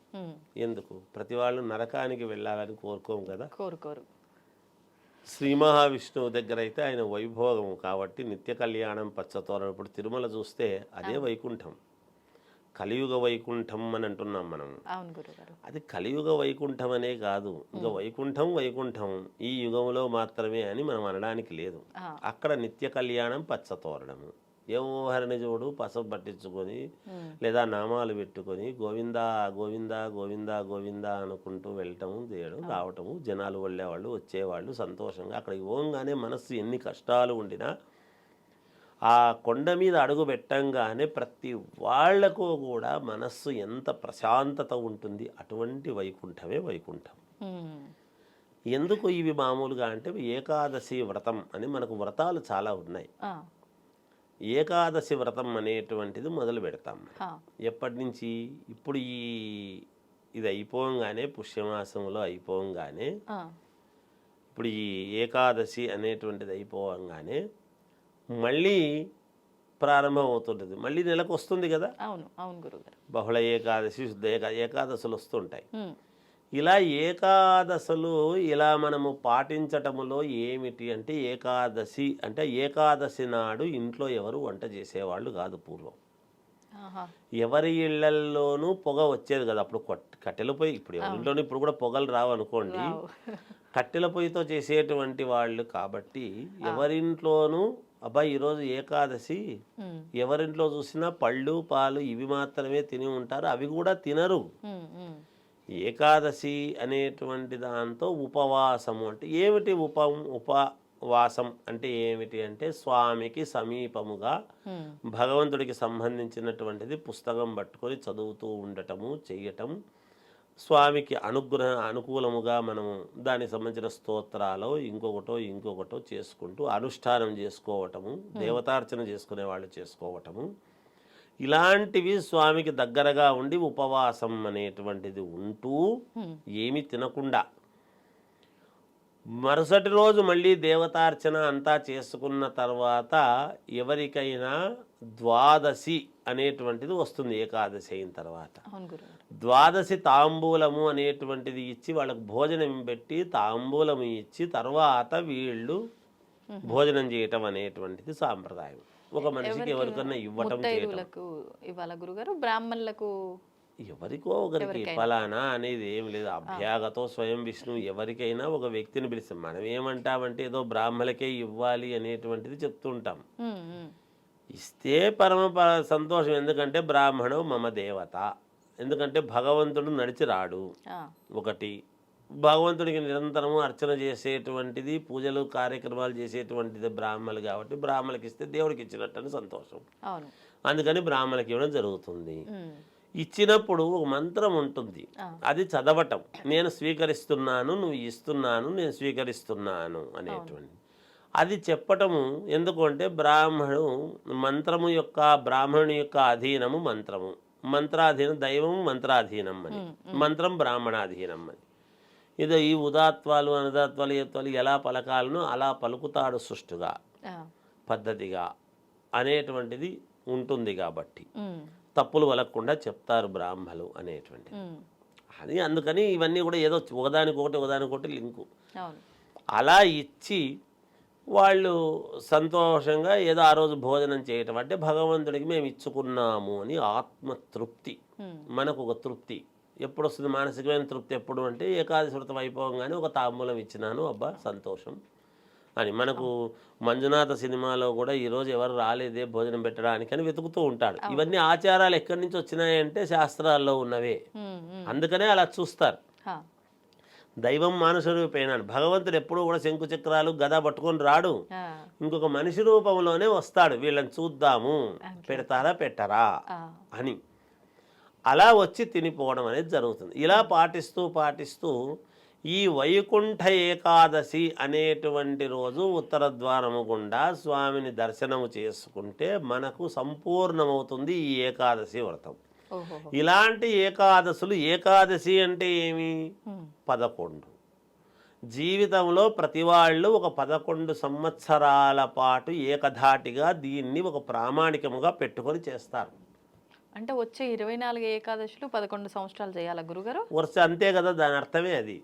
ఎందుకు? ప్రతి వాళ్ళు నరకానికి వెళ్ళాలని కోరుకోము కదా, కోరుకోరు. శ్రీ మహావిష్ణువు దగ్గర అయితే ఆయన వైభోగం కాబట్టి నిత్య కళ్యాణం పచ్చతోరణం. ఇప్పుడు తిరుమల చూస్తే అదే వైకుంఠం. కలియుగ వైకుంఠం అని అంటున్నాం మనం. అది కలియుగ వైకుంఠం అనే కాదు, ఇంకా వైకుంఠం ఈ యుగంలో మాత్రమే అని మనం అనడానికి లేదు. అక్కడ నిత్య కళ్యాణం పచ్చతోరణము. ఏమోహరణ చూడు పసుపు పట్టించుకొని లేదా నామాలు పెట్టుకొని గోవిందా గోవిందా గోవిందా గోవిందా అనుకుంటూ వెళ్ళటము, చేయడం, రావటము, జనాలు వెళ్ళేవాళ్ళు వచ్చేవాళ్ళు సంతోషంగా. అక్కడికి పోగానే మనస్సు ఎన్ని కష్టాలు ఉండినా ఆ కొండ మీద అడుగు పెట్టంగానే ప్రతి వాళ్లకు కూడా మనస్సు ఎంత ప్రశాంతత ఉంటుంది. అటువంటి వైకుంఠమే వైకుంఠం. ఎందుకు ఇవి మామూలుగా అంటే ఏకాదశి వ్రతం అని మనకు వ్రతాలు చాలా ఉన్నాయి. ఏకాదశి వ్రతం అనేటువంటిది మొదలు పెడతాం. ఎప్పటి నుంచి? ఇప్పుడు ఇది అయిపోగానే, పుష్యమాసంలో అయిపోగానే, ఇప్పుడు ఈ ఏకాదశి అనేటువంటిది అయిపోగానే మళ్ళీ ప్రారంభం అవుతుంటుంది. మళ్ళీ నెలకు వస్తుంది కదా. అవును అవును గురుగారు. బహుళ ఏకాదశి, శుద్ధ ఏకాదశులు వస్తుంటాయి. ఇలా ఏకాదశులు ఇలా మనము పాటించటములో ఏమిటి అంటే, ఏకాదశి అంటే ఏకాదశి నాడు ఇంట్లో ఎవరు వంట చేసేవాళ్ళు కాదు పూర్వం. ఎవరి ఇళ్లల్లోనూ పొగ వచ్చేది కదా అప్పుడు. కట్టెల పొయ్యి, ఇప్పుడు ఎవరింట్లోనూ ఇప్పుడు కూడా పొగలు రావు అనుకోండి, కట్టెల పొయ్యితో చేసేటువంటి వాళ్ళు కాబట్టి ఎవరింట్లోనూ అబ్బాయి ఈరోజు ఏకాదశి, ఎవరింట్లో చూసినా పళ్ళు పాలు ఇవి మాత్రమే తిని ఉంటారు. అవి కూడా తినరు. ఏకాదశి అనేటువంటి దాంతో ఉపవాసము అంటే ఏమిటి? ఉపవాసం అంటే ఏమిటి అంటే స్వామికి సమీపముగా భగవంతుడికి సంబంధించినటువంటిది పుస్తకం పట్టుకొని చదువుతూ ఉండటము, చెయ్యటం, స్వామికి అనుకూలముగా మనము దానికి సంబంధించిన స్తోత్రాలు ఇంకొకటో చేసుకుంటూ అనుష్ఠానం చేసుకోవటము, దేవతార్చన చేసుకునే వాళ్ళు చేసుకోవటము, ఇలాంటివి స్వామికి దగ్గరగా ఉండి ఉపవాసం అనేటువంటిది ఉంటూ ఏమి తినకుండా మరుసటి రోజు మళ్ళీ దేవతార్చన అంతా చేసుకున్న తర్వాత ఎవరికైనా ద్వాదశి అనేటువంటిది వస్తుంది. ఏకాదశి అయిన తర్వాత ద్వాదశి తాంబూలము అనేటువంటిది ఇచ్చి వాళ్ళకు భోజనం పెట్టి తాంబూలము ఇచ్చి తర్వాత వీళ్ళు భోజనం చేయటం అనేటువంటిది సాంప్రదాయం. ఒక మనిషికి ఎవరికన్నా ఇవ్వటం ఇవాళ గురుగారు, బ్రాహ్మణులకు ఎవరికో ఒకరికి ఫలానా అనేది ఏం లేదు. అభ్యాగతో స్వయం విష్ణు ఎవరికైనా ఒక వ్యక్తిని పిలిస్తాం. మనం ఏమంటామంటే ఏదో బ్రాహ్మణులకే ఇవ్వాలి అనేటువంటిది చెప్తుంటాం. ఇస్తే పరమ సంతోషం. ఎందుకంటే బ్రాహ్మణు మమ దేవత, ఎందుకంటే భగవంతుడు నడిచి రాడు. ఒకటి, భగవంతుడికి నిరంతరము అర్చన చేసేటువంటిది, పూజలు కార్యక్రమాలు చేసేటువంటిది బ్రాహ్మణులు కాబట్టి బ్రాహ్మణులకి ఇస్తే దేవుడికి ఇచ్చినట్టు సంతోషం. అందుకని బ్రాహ్మణులకి ఇవ్వడం జరుగుతుంది. ఇచ్చినప్పుడు ఒక మంత్రం ఉంటుంది, అది చదవటం. నేను స్వీకరిస్తున్నాను, నువ్వు ఇస్తున్నాను, నేను స్వీకరిస్తున్నాను అనేటువంటి అది చెప్పటము. ఎందుకు అంటే బ్రాహ్మణుని యొక్క అధీనము మంత్రము, మంత్రాధీనం దైవం, మంత్రాధీనం అని, మంత్రం బ్రాహ్మణాధీనం అని. ఇది ఈ ఉదాత్వాలు అనుదాత్వాలు ఏత్వాలు ఎలా పలకాలను అలా పలుకుతాడు సుష్టుగా, పద్ధతిగా అనేటువంటిది ఉంటుంది. కాబట్టి తప్పులు వలకుండా చెప్తారు బ్రాహ్మలు అనేటువంటిది. అది అందుకని ఇవన్నీ కూడా ఏదో ఒకదానికొకటి లింకు. అలా ఇచ్చి వాళ్ళు సంతోషంగా ఏదో ఆ రోజు భోజనం చేయటం అంటే భగవంతుడికి మేము ఇచ్చుకున్నాము అని ఆత్మతృప్తి, మనకు ఒక తృప్తి. ఎప్పుడు వస్తుంది మానసికమైన తృప్తి? ఎప్పుడు అంటే ఏకాదశి వ్రతం అయిపోగానే ఒక తాంబూలం ఇచ్చినాను, అబ్బా సంతోషం అని. మనకు మంజునాథ సినిమాలో కూడా ఈరోజు ఎవరు రాలేదే భోజనం పెట్టడానికి అని వెతుకుతూ ఉంటాడు. ఇవన్నీ ఆచారాలు ఎక్కడి నుంచి వచ్చినాయంటే శాస్త్రాల్లో ఉన్నవే. అందుకనే అలా చూస్తారు. దైవం మానుష రూపేణాను. భగవంతుడు ఎప్పుడూ కూడా శంకు చక్రాలు గద పట్టుకొని రాడు, ఇంకొక మనిషి రూపంలోనే వస్తాడు. వీళ్ళని చూద్దాము, పెడతారా పెట్టరా అని. అలా వచ్చి తినిపోవడం అనేది జరుగుతుంది. ఇలా పాటిస్తూ ఈ వైకుంఠ ఏకాదశి అనేటువంటి రోజు ఉత్తర ద్వారము గుండా స్వామిని దర్శనము చేసుకుంటే మనకు సంపూర్ణమవుతుంది ఈ ఏకాదశి వ్రతం. ఇలాంటి ఏకాదశులు, ఏకాదశి అంటే ఏమి? 11. జీవితంలో ప్రతి వాళ్ళు ఒక 11 సంవత్సరాల పాటు ఏకధాటిగా దీన్ని ఒక ప్రామాణికముగా పెట్టుకొని చేస్తారు. అంటే వచ్చే 24 ఏకాదశులు 11 సంవత్సరాలు చేయాలా గురుగారు? వరుస అంతే కదా, దాని అర్థమే అది.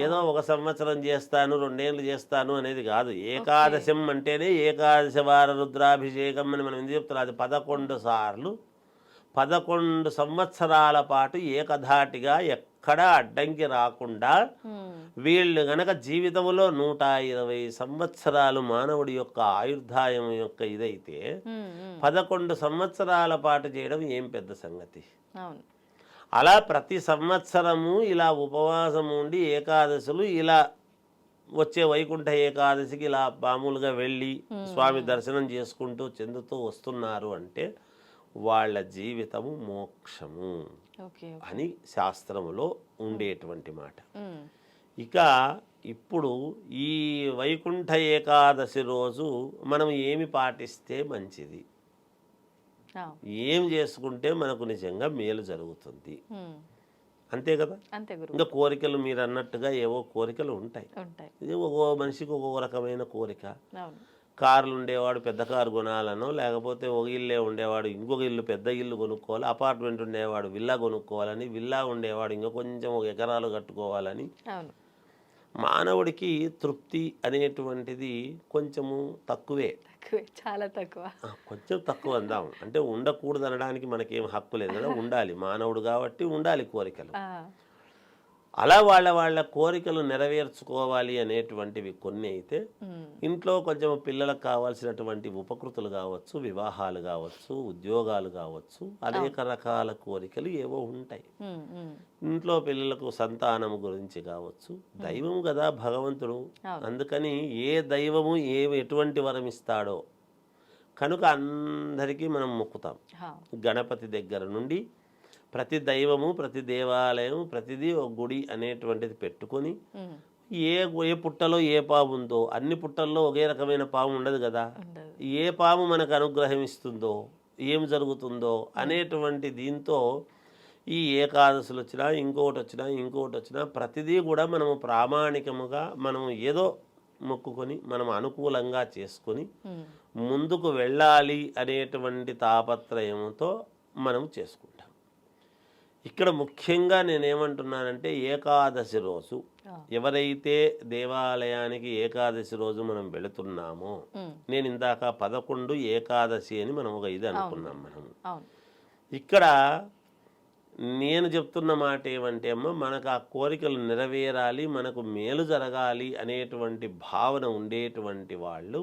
ఏదో ఒక సంవత్సరం చేస్తాను, 2 ఏళ్ళు చేస్తాను అనేది కాదు. ఏకాదశం అంటేనే ఏకాదశ వార రుద్రాభిషేకం అని మనం ఎందుకు చెప్తున్నాం? అది 11 సార్లు 11 సంవత్సరాల పాటు ఏకధాటిగా ఎక్కడా అడ్డంకి రాకుండా వీళ్ళు గనక జీవితంలో 120 సంవత్సరాలు మానవుడి యొక్క ఆయుర్దాయం యొక్క ఇదైతే 11 సంవత్సరాల పాటు చేయడం ఏం పెద్ద సంగతి. అలా ప్రతి సంవత్సరము ఇలా ఉపవాసం ఉండి ఏకాదశులు ఇలా వచ్చే వైకుంఠ ఏకాదశికి ఇలా మామూలుగా వెళ్ళి స్వామి దర్శనం చేసుకుంటూ చెందుతూ వస్తున్నారు అంటే వాళ్ళ జీవితము మోక్షము అని శాస్త్రములో ఉండేటువంటి మాట. ఇక ఇప్పుడు ఈ వైకుంఠ ఏకాదశి రోజు మనం ఏమి పాటిస్తే మంచిది, ఏం చేసుకుంటే మనకు నిజంగా మేలు జరుగుతుంది, అంతే కదా. అంతే గురు. ఇంకా కోరికలు మీరు అన్నట్టుగా ఏవో కోరికలు ఉంటాయి. ఇది ఒక్కో మనిషికి ఒక్కొక్క రకమైన కోరిక. కార్లు ఉండేవాడు పెద్ద కారు కొనాలనో, లేకపోతే ఒక ఇల్లే ఉండేవాడు ఇంకొక ఇల్లు పెద్ద ఇల్లు కొనుక్కోవాలి, అపార్ట్మెంట్ ఉండేవాడు విల్లా కొనుక్కోవాలని, విల్లా ఉండేవాడు ఇంకా కొంచెం ఒక ఎకరాలు కట్టుకోవాలని. మానవుడికి తృప్తి అనేటువంటిది కొంచెము తక్కువే, చాలా తక్కువ, కొంచెం తక్కువ అందాం. అంటే ఉండకూడదు అనడానికి మనకేం హక్కు లేదు కదా, ఉండాలి, మానవుడు కాబట్టి ఉండాలి కోరికలు. అలా వాళ్ళ కోరికలు నెరవేర్చుకోవాలి అనేటువంటివి కొన్ని అయితే, ఇంట్లో కొంచెం పిల్లలకు కావాల్సినటువంటి ఉపకృతులు కావచ్చు, వివాహాలు కావచ్చు, ఉద్యోగాలు కావచ్చు, అనేక రకాల కోరికలు ఏవో ఉంటాయి. ఇంట్లో పిల్లలకు సంతానం గురించి కావచ్చు, దైవం కదా భగవంతుడు, అందుకని ఏ దైవము ఎటువంటి వరం ఇస్తాడో కనుక అందరికీ మనం మొక్కుతాం. గణపతి దగ్గర నుండి ప్రతి దైవము, ప్రతి దేవాలయం, ప్రతిదీ ఒక గుడి అనేటువంటిది పెట్టుకొని, ఏ పుట్టలో ఏ పాము ఉందో, అన్ని పుట్టల్లో ఒకే రకమైన పాము ఉండదు కదా, ఏ పాము మనకు అనుగ్రహం ఇస్తుందో, ఏం జరుగుతుందో అనేటువంటి దీంతో ఈ ఏకాదశులు వచ్చినా ఇంకొకటి వచ్చినా ప్రతిదీ కూడా మనము ప్రామాణికముగా మనము ఏదో మొక్కుకొని మనం అనుకూలంగా చేసుకొని ముందుకు వెళ్ళాలి అనేటువంటి తాపత్రయంతో మనం చేసుకుంటాం. ఇక్కడ ముఖ్యంగా నేనేమంటున్నానంటే, ఏకాదశి రోజు ఎవరైతే దేవాలయానికి ఏకాదశి రోజు మనం వెళుతున్నామో, నేను ఇందాక 11 ఏకాదశి అని మనం ఒక ఇది అనుకున్నాం. మనం ఇక్కడ నేను చెప్తున్న మాట ఏమంటే అమ్మ, మనకు ఆ కోరికలు నెరవేరాలి, మనకు మేలు జరగాలి అనేటువంటి భావన ఉండేటువంటి వాళ్ళు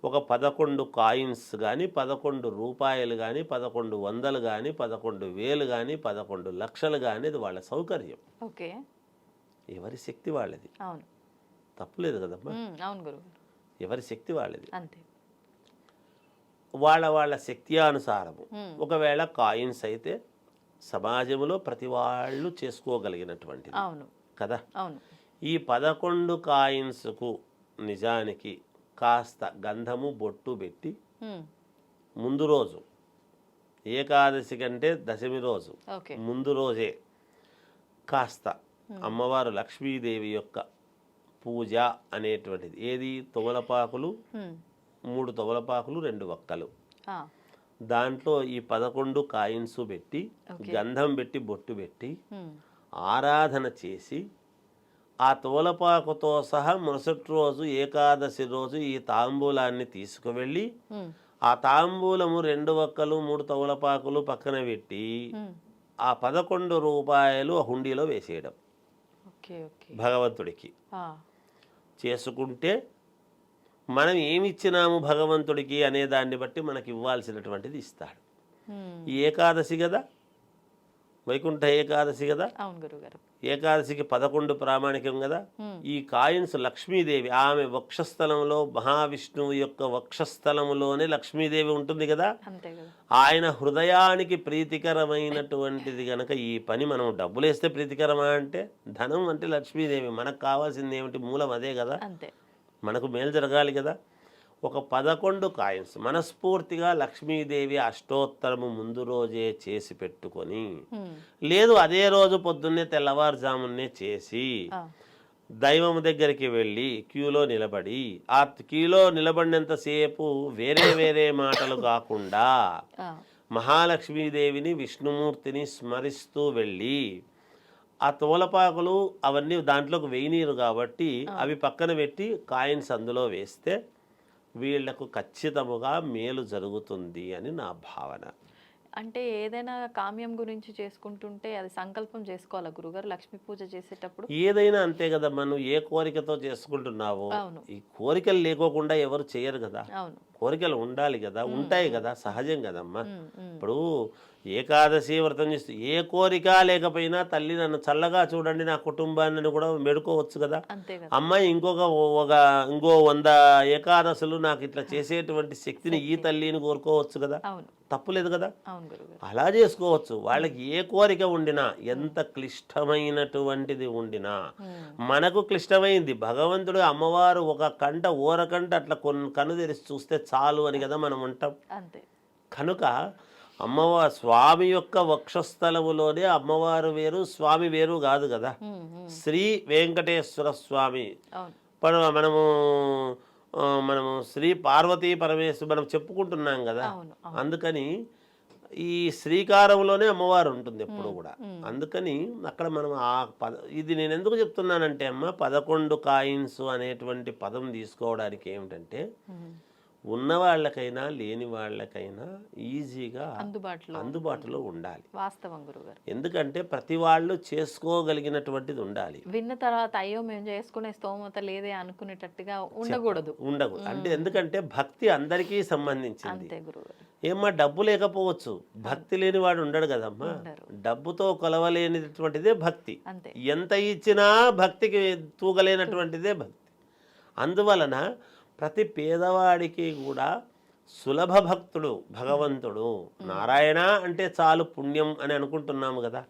ఒక 11 కాయిన్స్ కానీ, 11 రూపాయలు కానీ, 1100 కానీ, 11,000 కానీ, 11 లక్షలు కానీ, అది వాళ్ళ సౌకర్యం. ఓకే, ఎవరి శక్తి వాళ్ళది, తప్పులేదు కదమ్మా. ఎవరి శక్తి వాళ్ళది, వాళ్ళ శక్తి అనుసారము. ఒకవేళ కాయిన్స్ అయితే సమాజంలో ప్రతి వాళ్ళు చేసుకోగలిగినటువంటిది కదా. ఈ 11 కాయిన్స్కు నిజానికి కాస్త గంధము బొట్టు పెట్టి ముందు రోజు, ఏకాదశి కంటే దశమి రోజు ముందు రోజే కాస్త అమ్మవారు లక్ష్మీదేవి యొక్క పూజ అనేటువంటిది, ఏది తొమలపాకులు 3 తొమలపాకులు 2 వక్కలు, దాంట్లో ఈ 11 కాయిన్స్ పెట్టి గంధం పెట్టి బొట్టు పెట్టి ఆరాధన చేసి, ఆ తోలపాకుతో సహా మరుసటి రోజు ఏకాదశి రోజు ఈ తాంబూలాన్ని తీసుకువెళ్ళి, ఆ తాంబూలము 2 వక్కలు 3 తోలపాకులు పక్కన పెట్టి ఆ 11 రూపాయలు హుండీలో వేసేయడం భగవంతుడికి చేసుకుంటే, మనం ఏమిచ్చినాము భగవంతుడికి అనే దాన్ని బట్టి మనకి ఇవ్వాల్సినటువంటిది ఇస్తాడు. ఈ ఏకాదశి కదా, వైకుంఠ ఏకాదశి కదా, ఏకాదశికి 11 ప్రామాణికం కదా. ఈ కాయిన్స్ లక్ష్మీదేవి, ఆమె వక్షస్థలంలో, మహావిష్ణువు యొక్క వక్షస్థలములోనే లక్ష్మీదేవి ఉంటుంది కదా, ఆయన హృదయానికి ప్రీతికరమైనటువంటిది గనక ఈ పని మనం డబ్బులు వేస్తే ప్రీతికరమా అంటే, ధనం అంటే లక్ష్మీదేవి, మనకు కావాల్సింది ఏమిటి, మూలం అదే కదా, మనకు మేలు జరగాలి కదా. ఒక 11 కాయిన్స్ మనస్ఫూర్తిగా లక్ష్మీదేవి అష్టోత్తరము ముందు రోజే చేసి పెట్టుకొని, లేదు అదే రోజు పొద్దున్నే తెల్లవారుజామునే చేసి దైవం దగ్గరికి వెళ్ళి క్యూలో నిలబడి, ఆ క్యూలో నిలబడినంతసేపు వేరే మాటలు కాకుండా మహాలక్ష్మీదేవిని విష్ణుమూర్తిని స్మరిస్తూ వెళ్ళి, ఆ తోలపాకులు అవన్నీ దాంట్లోకి వేయనీరు కాబట్టి అవి పక్కన పెట్టి కాయిన్స్ అందులో వేస్తే వీళ్లకు ఖచ్చితముగా మేలు జరుగుతుంది అని నా భావన. అంటే ఏదైనా కామ్యం గురించి చేసుకుంటుంటే అది సంకల్పం చేసుకోవాలా గురుగారు లక్ష్మీ పూజ చేసేటప్పుడు? ఏదైనా అంతే కదా, మనం ఏ కోరికతో చేసుకుంటున్నావో, ఈ కోరికలు లేకోకుండా ఎవరు చేయరు కదా, కోరికలు ఉండాలి కదా, ఉంటాయి కదా, సహజం కదమ్మా. ఇప్పుడు ఏకాదశి వ్రతం చేస్తూ ఏ కోరిక లేకపోయినా తల్లి నన్ను చల్లగా చూడండి నా కుటుంబాన్ని కూడా మెడుకోవచ్చు కదా. అంతే కదా. అమ్మాయి ఇంకో 100 ఏకాదశులు నాకు ఇట్లా చేసేటువంటి శక్తిని ఈ తల్లిని కోరుకోవచ్చు కదా. అవును, తప్పులేదు కదా. అవును గురుగారు. అలా చేసుకోవచ్చు. వాళ్ళకి ఏ కోరిక ఉండినా, ఎంత క్లిష్టమైనటువంటిది ఉండినా, మనకు క్లిష్టమైంది భగవంతుడు అమ్మవారు ఒక కంట ఓరకంట అట్లా కన్ను తెరిచి చూస్తే చాలు అని కదా మనం ఉంటాం. అంతే. కనుక అమ్మవారు స్వామి యొక్క వక్షస్థలములోనే అమ్మవారు వేరు స్వామి వేరు కాదు కదా. శ్రీ వెంకటేశ్వర స్వామి మనము శ్రీ పార్వతీ పరమేశ్వరు మనం చెప్పుకుంటున్నాం కదా. అందుకని ఈ శ్రీకారంలోనే అమ్మవారు ఉంటుంది ఎప్పుడు కూడా. అందుకని అక్కడ మనం ఇది నేను ఎందుకు చెప్తున్నానంటే అమ్మ 11 కాయిన్స్ అనేటువంటి పదం తీసుకోవడానికి ఏమిటంటే ఉన్న వాళ్ళకైనా లేని వాళ్ళకైనా ఈజీగా అందుబాటులో ఉండాలి. వాస్తవం గురుగారు. ఎందుకంటే ప్రతి వాళ్ళు చేసుకోగలిగినటువంటిది ఉండాలి. విన్న తర్వాత అయ్యో మేము చేసుకునే స్తోమత లేదే అనుకునేటట్టుగా ఉండకూడదు. అంటే ఎందుకంటే భక్తి అందరికీ సంబంధించింది. ఏమ్మా డబ్బు లేకపోవచ్చు, భక్తి లేనివాడు ఉండడు కదమ్మా. డబ్బుతో కొలవలేనిటువంటిదే భక్తి. ఎంత ఇచ్చినా భక్తికి తూగలేనటువంటిదే భక్తి. అందువలన ప్రతి పేదవాడికి కూడా సులభ భక్తుడు భగవంతుడు. నారాయణ అంటే చాలు పుణ్యం అని అనుకుంటున్నాము కదా.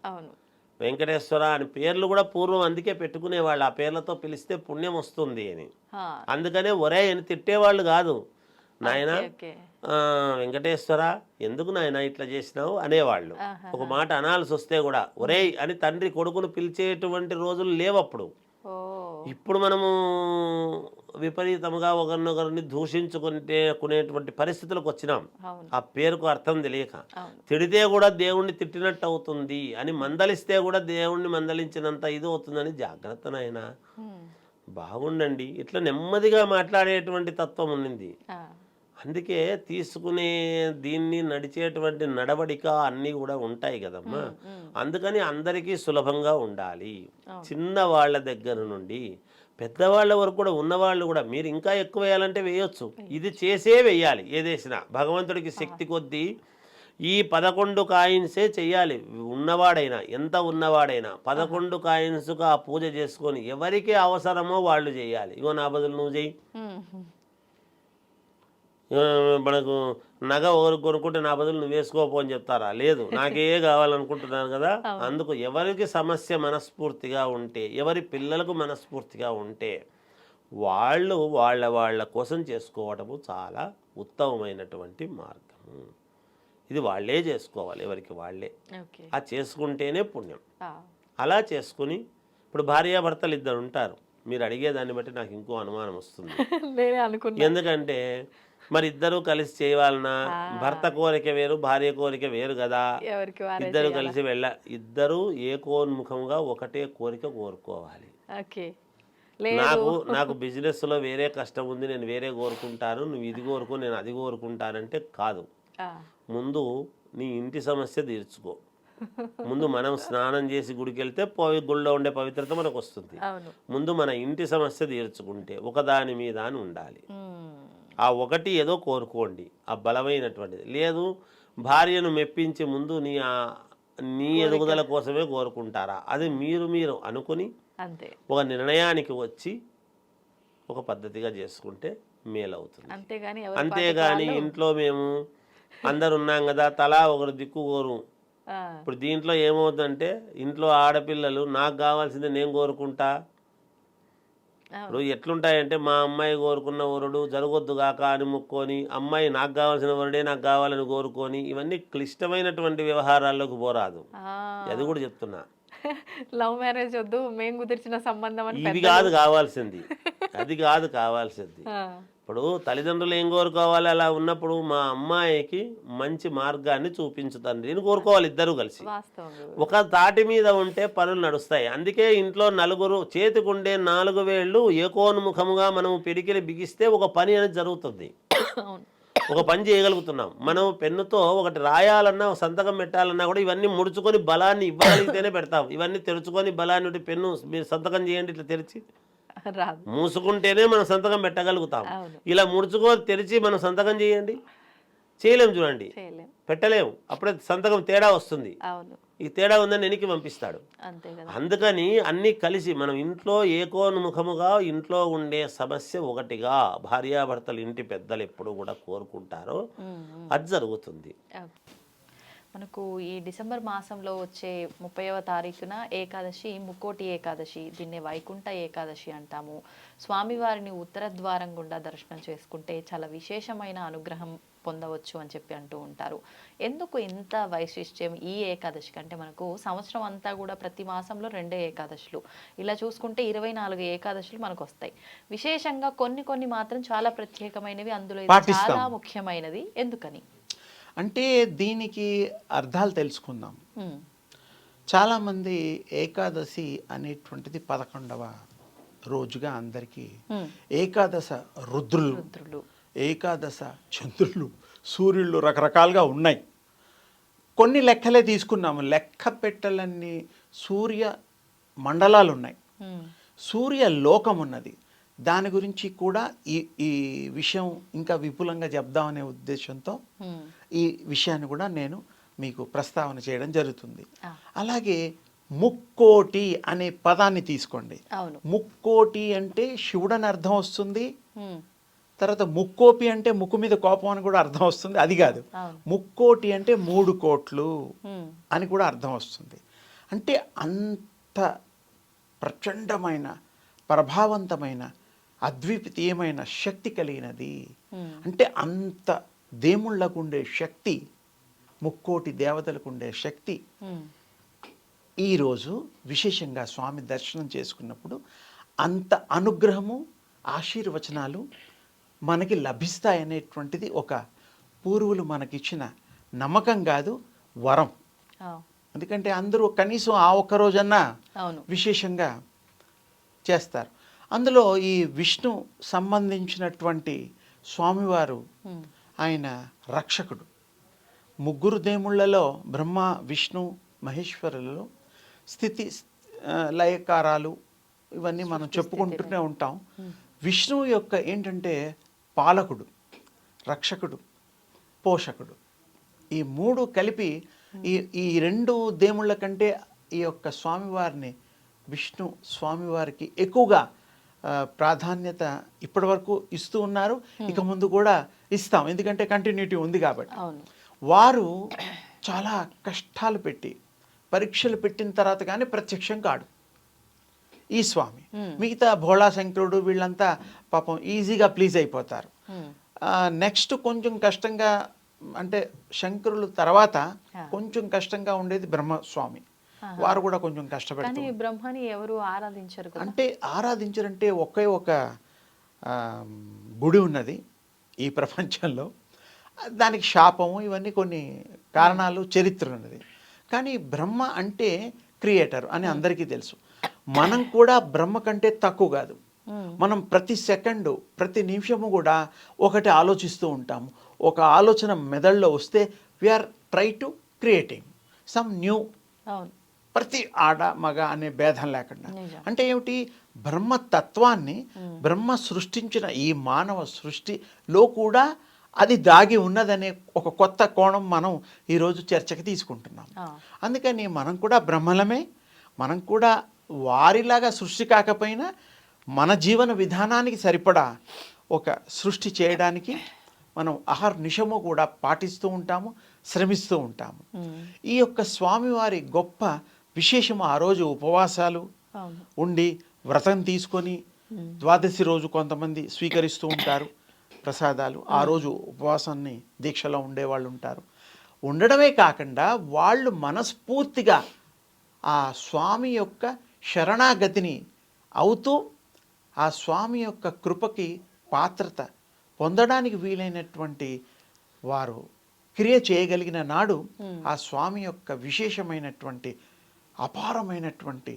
వెంకటేశ్వర అని పేర్లు కూడా పూర్వం అందుకే పెట్టుకునేవాళ్ళు, ఆ పేర్లతో పిలిస్తే పుణ్యం వస్తుంది అని. అందుకనే ఒరే అని తిట్టేవాళ్ళు కాదు. నాయన వెంకటేశ్వర ఎందుకు నాయన ఇట్లా చేసినావు అనేవాళ్ళు. ఒక మాట అనాల్సి వస్తే కూడా ఒరేయ్ అని తండ్రి కొడుకును పిలిచేటువంటి రోజులు లేవప్పుడు. ఇప్పుడు మనము విపరీతంగా ఒకరినొకరిని దూషించుకునేటువంటి పరిస్థితులకు వచ్చినాం. ఆ పేరుకు అర్థం తెలియక. తిడితే కూడా దేవుణ్ణి తిట్టినట్టు అవుతుంది అని, మందలిస్తే కూడా దేవుణ్ణి మందలించినంత ఇది అవుతుందని జాగ్రత్త నాయన, బాగుండండి ఇట్లా నెమ్మదిగా మాట్లాడేటువంటి తత్వం ఉన్నింది. అందుకే తీసుకునే దీన్ని నడిచేటువంటి నడవడిక అన్నీ కూడా ఉంటాయి కదమ్మా. అందుకని అందరికీ సులభంగా ఉండాలి. చిన్న వాళ్ళ దగ్గర నుండి పెద్దవాళ్ళ వరకు కూడా ఉన్నవాళ్ళు కూడా మీరు ఇంకా ఎక్కువ వేయాలంటే వేయొచ్చు. ఇది చేసే వేయాలి. ఏదేసినా భగవంతుడికి శక్తి కొద్దీ ఈ 11 కాయిన్సే చెయ్యాలి. ఉన్నవాడైనా ఎంత ఉన్నవాడైనా 11 కాయిన్స్గా ఆ పూజ చేసుకొని ఎవరికి అవసరమో వాళ్ళు చేయాలి. ఇగో నా బదులు నువ్వు చెయ్యి. మనకు నగ ఒకరు కొనుక్కుంటే నా బదులు నువ్వు వేసుకోపో అని చెప్తారా? లేదు, నాకే కావాలనుకుంటున్నాను కదా. అందుకు ఎవరికి సమస్య మనస్ఫూర్తిగా ఉంటే, ఎవరి పిల్లలకు మనస్ఫూర్తిగా ఉంటే వాళ్ళు వాళ్ళ కోసం చేసుకోవటము చాలా ఉత్తమమైనటువంటి మార్గము. ఇది వాళ్ళే చేసుకోవాలి, ఎవరికి వాళ్ళే. ఆ చేసుకుంటేనే పుణ్యం. అలా చేసుకుని ఇప్పుడు భార్యాభర్తలు ఇద్దరు ఉంటారు. మీరు అడిగేదాన్ని బట్టి నాకు ఇంకో అనుమానం వస్తుంది. ఎందుకంటే మరి ఇద్దరు కలిసి చేయాలన్నా భర్త కోరిక వేరు, భార్య కోరిక వేరు కదా. ఇద్దరు కలిసి ఇద్దరు ఏకోన్ముఖంగా ఒకటే కోరిక కోరుకోవాలి. నాకు బిజినెస్ లో వేరే కష్టం ఉంది, నేను వేరే కోరుకుంటాను, నువ్వు ఇది కోరుకో నేను అది కోరుకుంటానంటే కాదు. ముందు నీ ఇంటి సమస్య తీర్చుకో. ముందు మనం స్నానం చేసి గుడికి వెళ్తే గుడిలో ఉండే పవిత్రత మనకు వస్తుంది. ముందు మన ఇంటి సమస్య తీర్చుకుంటే ఒకదాని మీద అని ఉండాలి. ఆ ఒకటి ఏదో కోరుకోండి, ఆ బలమైనటువంటిది. లేదు భార్యను మెప్పించి ముందు నీ ఎదుగుదల కోసమే కోరుకుంటారా, అది మీరు అనుకుని ఒక నిర్ణయానికి వచ్చి ఒక పద్ధతిగా చేసుకుంటే మేలవుతుంది. అంతేగాని ఇంట్లో మేము అందరు ఉన్నాం కదా తలా ఒకరు దిక్కు కోరు. ఇప్పుడు దీంట్లో ఏమవుతుందంటే ఇంట్లో ఆడపిల్లలు నాకు కావాల్సింది నేను కోరుకుంటా. ఇప్పుడు ఎట్లుంటాయంటే మా అమ్మాయి కోరుకున్న వరుడు జరగొద్దు కాక అని ముక్కొని, అమ్మాయి నాకు కావాల్సిన వరుడే నాకు కావాలని కోరుకొని, ఇవన్నీ క్లిష్టమైనటువంటి వ్యవహారాల్లోకి పోరాదు. అది కూడా చెప్తున్నా. లవ్ మ్యారేజ్ వద్దు, మేము కుదిర్చిన సంబంధం ఇది కాదు కావాల్సింది, అది కాదు కావాల్సింది. ఇప్పుడు తల్లిదండ్రులు ఏం కోరుకోవాలి? అలా ఉన్నప్పుడు మా అమ్మాయికి మంచి మార్గాన్ని చూపించు తండ్రి అని కోరుకోవాలి ఇద్దరు కలిసి. ఒక తాటి మీద ఉంటే పనులు నడుస్తాయి. అందుకే ఇంట్లో నలుగురు చేతికుండే 4 వేళ్ళు ఏకోన్ముఖముగా మనం పిడికిలి బిగిస్తే ఒక పని అనేది జరుగుతుంది, ఒక పని చేయగలుగుతున్నాం. మనం పెన్నుతో ఒకటి రాయాలన్నా సంతకం పెట్టాలన్నా కూడా ఇవన్నీ ముడుచుకొని బలాన్ని ఇవ్వగలిగితేనే పెడతాం. ఇవన్నీ తెరుచుకొని బలాన్ని పెన్ను మీరు సంతకం చేయండి ఇట్లా తెరిచి మూసుకుంటేనే మనం సంతకం పెట్టగలుగుతాం. ఇలా ముడుచుకొని తెరిచి మనం సంతకం చేయండి, చేయలేము చూడండి, చేయలేం. పెట్టలేము, అప్పుడే సంతకం తేడా వస్తుంది. అవును, ఈ తేడా ఉందని వెనక్కి పంపిస్తాడు. అంతే కదా. అందుకని అన్నీ కలిసి మనం ఇంట్లో ఏకోన్ముఖముగా ఇంట్లో ఉండే సమస్య ఒకటిగా భార్యాభర్తలు ఇంటి పెద్దలు ఎప్పుడు కూడా కోరుకుంటారో అది జరుగుతుంది. మనకు ఈ డిసెంబర్ మాసంలో వచ్చే 30వ తారీఖున ఏకాదశి ముక్కోటి ఏకాదశి, దీన్ని వైకుంఠ ఏకాదశి అంటాము. స్వామివారిని ఉత్తర ద్వారం గుండా దర్శనం చేసుకుంటే చాలా విశేషమైన అనుగ్రహం పొందవచ్చు అని చెప్పి అంటూ ఉంటారు. ఎందుకు ఇంత వైశిష్ట్యం ఈ ఏకాదశి కంటే? మనకు సంవత్సరం అంతా కూడా ప్రతి మాసంలో 2 ఏకాదశులు, ఇలా చూసుకుంటే 24 ఏకాదశులు మనకు వస్తాయి. విశేషంగా కొన్ని మాత్రం చాలా ప్రత్యేకమైనవి, అందులో ఇది చాలా ముఖ్యమైనది. ఎందుకని అంటే దీనికి అర్థాలు తెలుసుకుందాం. చాలామంది ఏకాదశి అనేటువంటిది 11వ రోజుగా అందరికీ, ఏకాదశ రుద్రులు, ఏకాదశ చంద్రులు, సూర్యుళ్ళు రకరకాలుగా ఉన్నాయి. కొన్ని లెక్కలే తీసుకున్నాము. లెక్క పెట్టలన్నీ సూర్య మండలాలు ఉన్నాయి, సూర్య లోకం ఉన్నది. దాని గురించి కూడా ఈ విషయం ఇంకా విపులంగా చెప్దామనే ఉద్దేశంతో ఈ విషయాన్ని కూడా నేను మీకు ప్రస్తావన చేయడం జరుగుతుంది. అలాగే ముక్కోటి అనే పదాన్ని తీసుకోండి. ముక్కోటి అంటే శివుడు అని అర్థం వస్తుంది. తర్వాత ముక్కోపి అంటే ముక్కు మీద కోపం అని కూడా అర్థం వస్తుంది. అది కాదు, ముక్కోటి అంటే 3 కోట్లు అని కూడా అర్థం వస్తుంది. అంటే అంత ప్రచండమైన, ప్రభావవంతమైన, అద్వితీయమైన శక్తి కలిగినది. అంటే అంత దేవుళ్ళకు ఉండే శక్తి, ముక్కోటి దేవతలకు ఉండే శక్తి ఈరోజు విశేషంగా స్వామి దర్శనం చేసుకున్నప్పుడు అంత అనుగ్రహము, ఆశీర్వచనాలు మనకి లభిస్తాయనేటువంటిది ఒక పూర్వులు మనకిచ్చిన నమ్మకం కాదు, వరం. ఎందుకంటే అందరూ కనీసం ఆ ఒక్క రోజన్నా విశేషంగా చేస్తారు. అందులో ఈ విష్ణు సంబంధించినటువంటి స్వామివారు ఆయన రక్షకుడు. 3 దేవుళ్ళలో బ్రహ్మ, విష్ణు, మహేశ్వరులలో స్థితి లయకారాలు ఇవన్నీ మనం చెప్పుకుంటూనే ఉంటాం. విష్ణువు యొక్క ఏంటంటే పాలకుడు, రక్షకుడు, పోషకుడు. ఈ 3 కలిపి ఈ 2 దేవుళ్ళ కంటే ఈ యొక్క స్వామివారిని, విష్ణు స్వామివారికి ఎక్కువగా ప్రాధాన్యత ఇప్పటి వరకు ఇస్తూ ఉన్నారు. ఇక ముందు కూడా ఇస్తాం, ఎందుకంటే కంటిన్యూటీ ఉంది కాబట్టి. వారు చాలా కష్టాలు పెట్టి, పరీక్షలు పెట్టిన తర్వాత కానీ ప్రత్యక్షం కాడు ఈ స్వామి. మిగతా భోళా శంకరుడు వీళ్ళంతా పాపం ఈజీగా ప్లీజ్ అయిపోతారు. నెక్స్ట్ కొంచెం కష్టంగా, అంటే శంకరులు తర్వాత కొంచెం కష్టంగా ఉండేది బ్రహ్మస్వామి. వారు కూడా కొంచెం కష్టపడతారు. బ్రహ్మని ఎవరు ఆరాధించరు. అంటే ఆరాధించరంటే ఒకే ఒక గుడి ఉన్నది ఈ ప్రపంచంలో. దానికి శాపము ఇవన్నీ కొన్ని కారణాలు, చరిత్ర ఉన్నది. కానీ బ్రహ్మ అంటే క్రియేటర్ అని అందరికీ తెలుసు. మనం కూడా బ్రహ్మ కంటే తక్కువ కాదు. మనం ప్రతి సెకండు, ప్రతి నిమిషము కూడా ఒకటి ఆలోచిస్తూ ఉంటాము. ఒక ఆలోచన మెదడులో వస్తే we are try to creating some new, ప్రతి ఆడ మగ అనే భేదం లేకుండా. అంటే ఏమిటి, బ్రహ్మతత్వాన్ని, బ్రహ్మ సృష్టించిన ఈ మానవ సృష్టిలో కూడా అది దాగి ఉన్నదనే ఒక కొత్త కోణం మనం ఈరోజు చర్చకి తీసుకుంటున్నాం. అందుకని మనం కూడా బ్రహ్మలమే. మనం కూడా వారిలాగా సృష్టి కాకపోయినా మన జీవన విధానానికి సరిపడా ఒక సృష్టి చేయడానికి మనం అహర్నిశము కూడా పాటిస్తూ ఉంటాము, శ్రమిస్తూ ఉంటాము. ఈ యొక్క స్వామివారి గొప్ప విశేషము ఆ రోజు ఉపవాసాలు ఉండి వ్రతం తీసుకొని, ద్వాదశి రోజు కొంతమంది స్వీకరిస్తూ ఉంటారు ప్రసాదాలు. ఆ రోజు ఉపవాసాన్ని దీక్షలో ఉండేవాళ్ళు ఉంటారు. ఉండడమే కాకుండా వాళ్ళు మనస్ఫూర్తిగా ఆ స్వామి యొక్క శరణాగతిని అవుతూ ఆ స్వామి యొక్క కృపకి పాత్రత పొందడానికి వీలైనటువంటి వారు క్రియ చేయగలిగిన నాడు ఆ స్వామి యొక్క విశేషమైనటువంటి అపారమైనటువంటి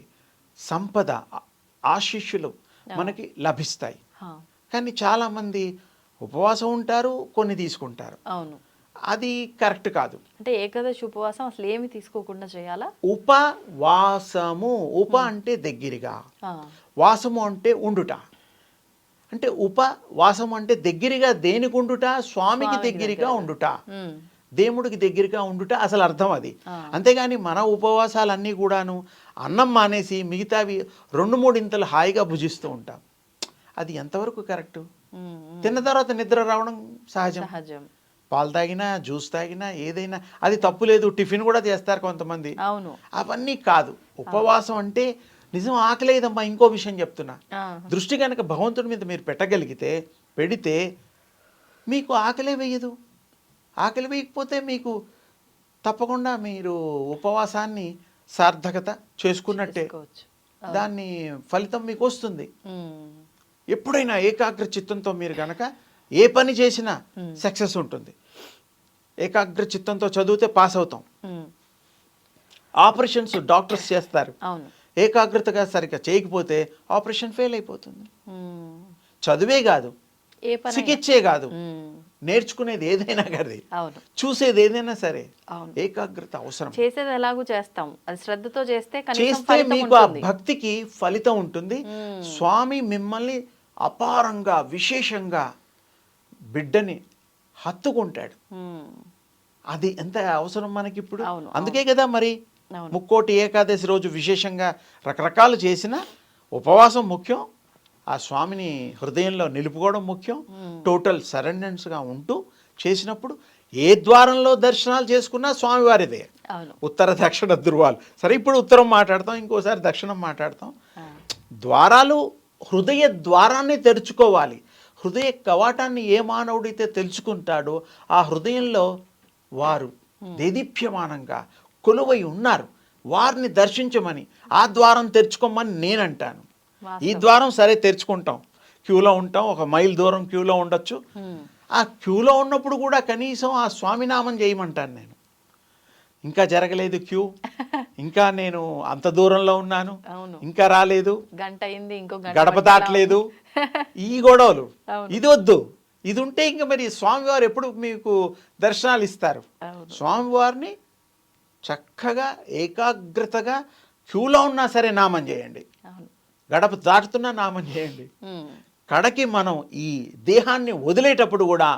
సంపద, ఆశీస్సులు మనకి లభిస్తాయి. కానీ చాలామంది ఉపవాసం ఉంటారు, కొన్ని తీసుకుంటారు. అవును, అది కరెక్ట్ కాదు. అంటే ఏకాదశి ఉపవాసం అసలు ఏమి తీసుకోకుండా చేయాలా? ఉపవాసము, ఉప అంటే దగ్గరగా, వాసము అంటే ఉండుట. అంటే ఉపవాసం అంటే దగ్గరగా దేనికి ఉండుట, స్వామికి దగ్గరగా ఉండుట, దేవుడికి దగ్గరగా ఉండుట అసలు అర్థం అది. అంతేగాని మన ఉపవాసాలన్నీ కూడాను అన్నం మానేసి మిగతావి 2-3 ఇంతలు హాయిగా భుజిస్తూ ఉంటాం. అది ఎంతవరకు కరెక్టు? తిన్న తర్వాత నిద్ర రావడం సహజం. పాలు తాగినా, జ్యూస్ తాగినా, ఏదైనా అది తప్పు లేదు. టిఫిన్ కూడా చేస్తారు కొంతమంది. అవును, అవన్నీ కాదు. ఉపవాసం అంటే నిజం ఆకలేదమ్మా. ఇంకో విషయం చెప్తున్నా, దృష్టి కనుక భగవంతుడి మీద మీరు పెడితే మీకు ఆకలే వేయదు. ఆకలి వేయకపోతే మీకు తప్పకుండా మీరు ఉపవాసాన్ని సార్థకత చేసుకున్నట్టే. దాన్ని ఫలితం మీకు వస్తుంది. ఎప్పుడైనా ఏకాగ్ర చిత్తంతో మీరు గనక ఏ పని చేసినా సక్సెస్ ఉంటుంది. ఏకాగ్ర చిత్తంతో చదివితే పాస్ అవుతాం. ఆపరేషన్స్ డాక్టర్స్ చేస్తారు. ఏకాగ్రతగా సరిగ్గా చేయకపోతే ఆపరేషన్ ఫెయిల్ అయిపోతుంది. చదువే కాదు, చికిత్సే కాదు, నేర్చుకునేది ఏదైనా కానీ, చూసేది ఏదైనా సరే ఏకాగ్రత అవసరం. చేసేది ఎలాగూ చేస్తాం, అది శ్రద్ధతో చేస్తే మీకు ఆ భక్తికి ఫలితం ఉంటుంది. స్వామి మిమ్మల్ని అపారంగా విశేషంగా బిడ్డని హత్తుకుంటాడు. అది ఎంత అవసరం మనకి ఇప్పుడు. అందుకే కదా మరి ముక్కోటి ఏకాదశి రోజు విశేషంగా రకరకాలు చేసిన ఉపవాసం ముఖ్యం, ఆ స్వామిని హృదయంలో నిలుపుకోవడం ముఖ్యం. టోటల్ సరెండెన్స్గా ఉంటూ చేసినప్పుడు ఏ ద్వారంలో దర్శనాలు చేసుకున్నా స్వామివారిదే. ఉత్తర దక్షిణ ధృవాలు. సరే, ఇప్పుడు ఉత్తరం మాట్లాడతాం, ఇంకోసారి దక్షిణం మాట్లాడతాం. ద్వారాలు హృదయ ద్వారాన్ని తెరుచుకోవాలి. హృదయ కవాటాన్ని ఏ మానవుడైతే తెలుసుకుంటాడో ఆ హృదయంలో వారు దేదీప్యమానంగా కొలువై ఉన్నారు. వారిని దర్శించమని, ఆ ద్వారం తెరుచుకోమని నేనంటాను. ఈ ద్వారం సరే తెరుచుకుంటాం, క్యూలో ఉంటాం, 1 మైల్ దూరం క్యూలో ఉండొచ్చు. ఆ క్యూలో ఉన్నప్పుడు కూడా కనీసం ఆ స్వామినామం చేయమంటాను నేను. ఇంకా జరగలేదు క్యూ, ఇంకా నేను అంత దూరంలో ఉన్నాను, ఇంకా రాలేదు, గంట అయింది, ఇంకో గడప దాటలేదు, ఈ గొడవలు ఇది వద్దు. ఇది ఉంటే ఇంకా మరి స్వామివారు ఎప్పుడు మీకు దర్శనాలు ఇస్తారు? స్వామివారిని చక్కగా ఏకాగ్రతగా క్యూలో ఉన్నా సరే నామం చేయండి, గడప దాటుతున్నా నామం చేయండి. కడకి మనం ఈ దేహాన్ని వదిలేటప్పుడు కూడా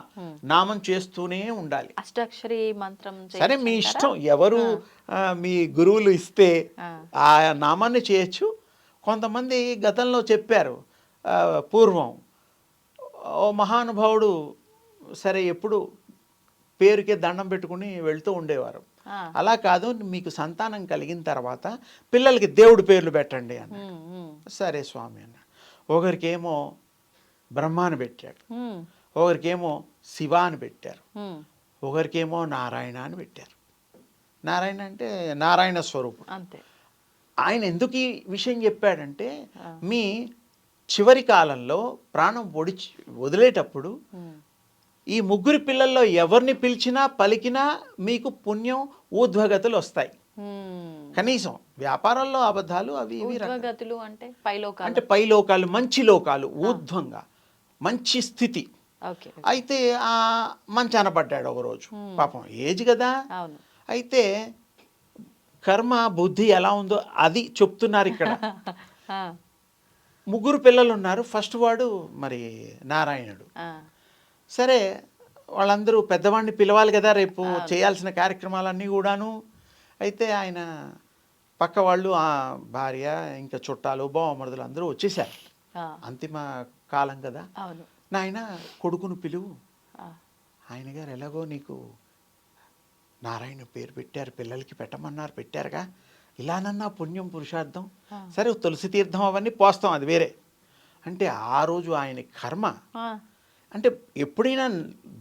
నామం చేస్తూనే ఉండాలి. అష్టాక్షరి మంత్రం సరే మీ ఇష్టం, ఎవరు మీ గురువులు ఇస్తే ఆ నామాన్ని చేయొచ్చు. కొంతమంది గతంలో చెప్పారు, పూర్వం ఓ మహానుభావుడు సరే ఎప్పుడు పేరుకే దండం పెట్టుకుని వెళ్తూ ఉండేవారు. అలా కాదు, మీకు సంతానం కలిగిన తర్వాత పిల్లలకి దేవుడి పేర్లు పెట్టండి అన్న. సరే స్వామి అన్న. ఒకరికేమో బ్రహ్మ అని పెట్టాడు, ఒకరికేమో శివ అని పెట్టారు, ఒకరికేమో నారాయణ అని పెట్టారు. నారాయణ అంటే నారాయణ స్వరూపం అంతే. ఆయన ఎందుకు ఈ విషయం చెప్పాడంటే, మీ చివరి కాలంలో ప్రాణం వదిలేటప్పుడు ఈ 3 పిల్లల్లో ఎవరిని పిలిచినా పలికినా మీకు పుణ్యం ఊర్ధ్వగతులు వస్తాయి. కనీసం వ్యాపారంలో అబద్ధాలు అవి అంటే పైలోకాలు, మంచి లోకాలు, ఊర్ధ్వంగా మంచి స్థితి. అయితే ఆ మంచాన పడ్డాడు ఒకరోజు, పాపం ఏజ్ కదా. అయితే కర్మ బుద్ధి ఎలా ఉందో అది చెప్తున్నారు ఇక్కడ. 3 పిల్లలు ఉన్నారు. ఫస్ట్ వాడు మరి నారాయణుడు. సరే, వాళ్ళందరూ పెద్దవాడిని పిలవాలి కదా రేపు చేయాల్సిన కార్యక్రమాలన్నీ కూడాను. అయితే ఆయన పక్క వాళ్ళు, ఆ భార్య, ఇంకా చుట్టాలు, బావమరుదులు అందరూ వచ్చేసారు. అంతిమ కాలం కదా. నాయన కొడుకును పిలువు, ఆయన గారు ఎలాగో నీకు నారాయణ పేరు పెట్టారు, పిల్లలకి పెట్టమన్నారు, పెట్టారుగా, ఇలానన్నా పుణ్యం పురుషార్థం. సరే, తులసి తీర్థం అవన్నీ పోస్తాం, అది వేరే. అంటే ఆ రోజు ఆయన కర్మ అంటే ఎప్పుడైనా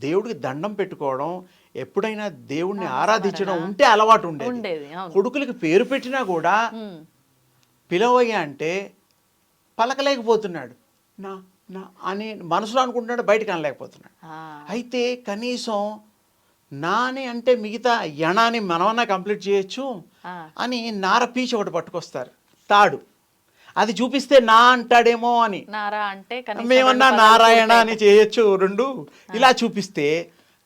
దేవుడికి దండం పెట్టుకోవడం, ఎప్పుడైనా దేవుడిని ఆరాధించడం ఉంటే అలవాటు ఉండేది. కొడుకులకి పేరు పెట్టినా కూడా పిలవయ్యా అంటే పలకలేకపోతున్నాడు, నా నా అని మనసులో అనుకుంటున్నాడు, బయటకు అనలేకపోతున్నాడు. అయితే కనీసం నాని అంటే మిగతా యణాన్ని మనమన్నా కంప్లీట్ చేయొచ్చు అని నార పీచు ఒకటి పట్టుకొస్తారు, తాడు. అది చూపిస్తే నా అంటాడేమో అని, మేమన్నా నారాయణ అని చేయొచ్చు 2. ఇలా చూపిస్తే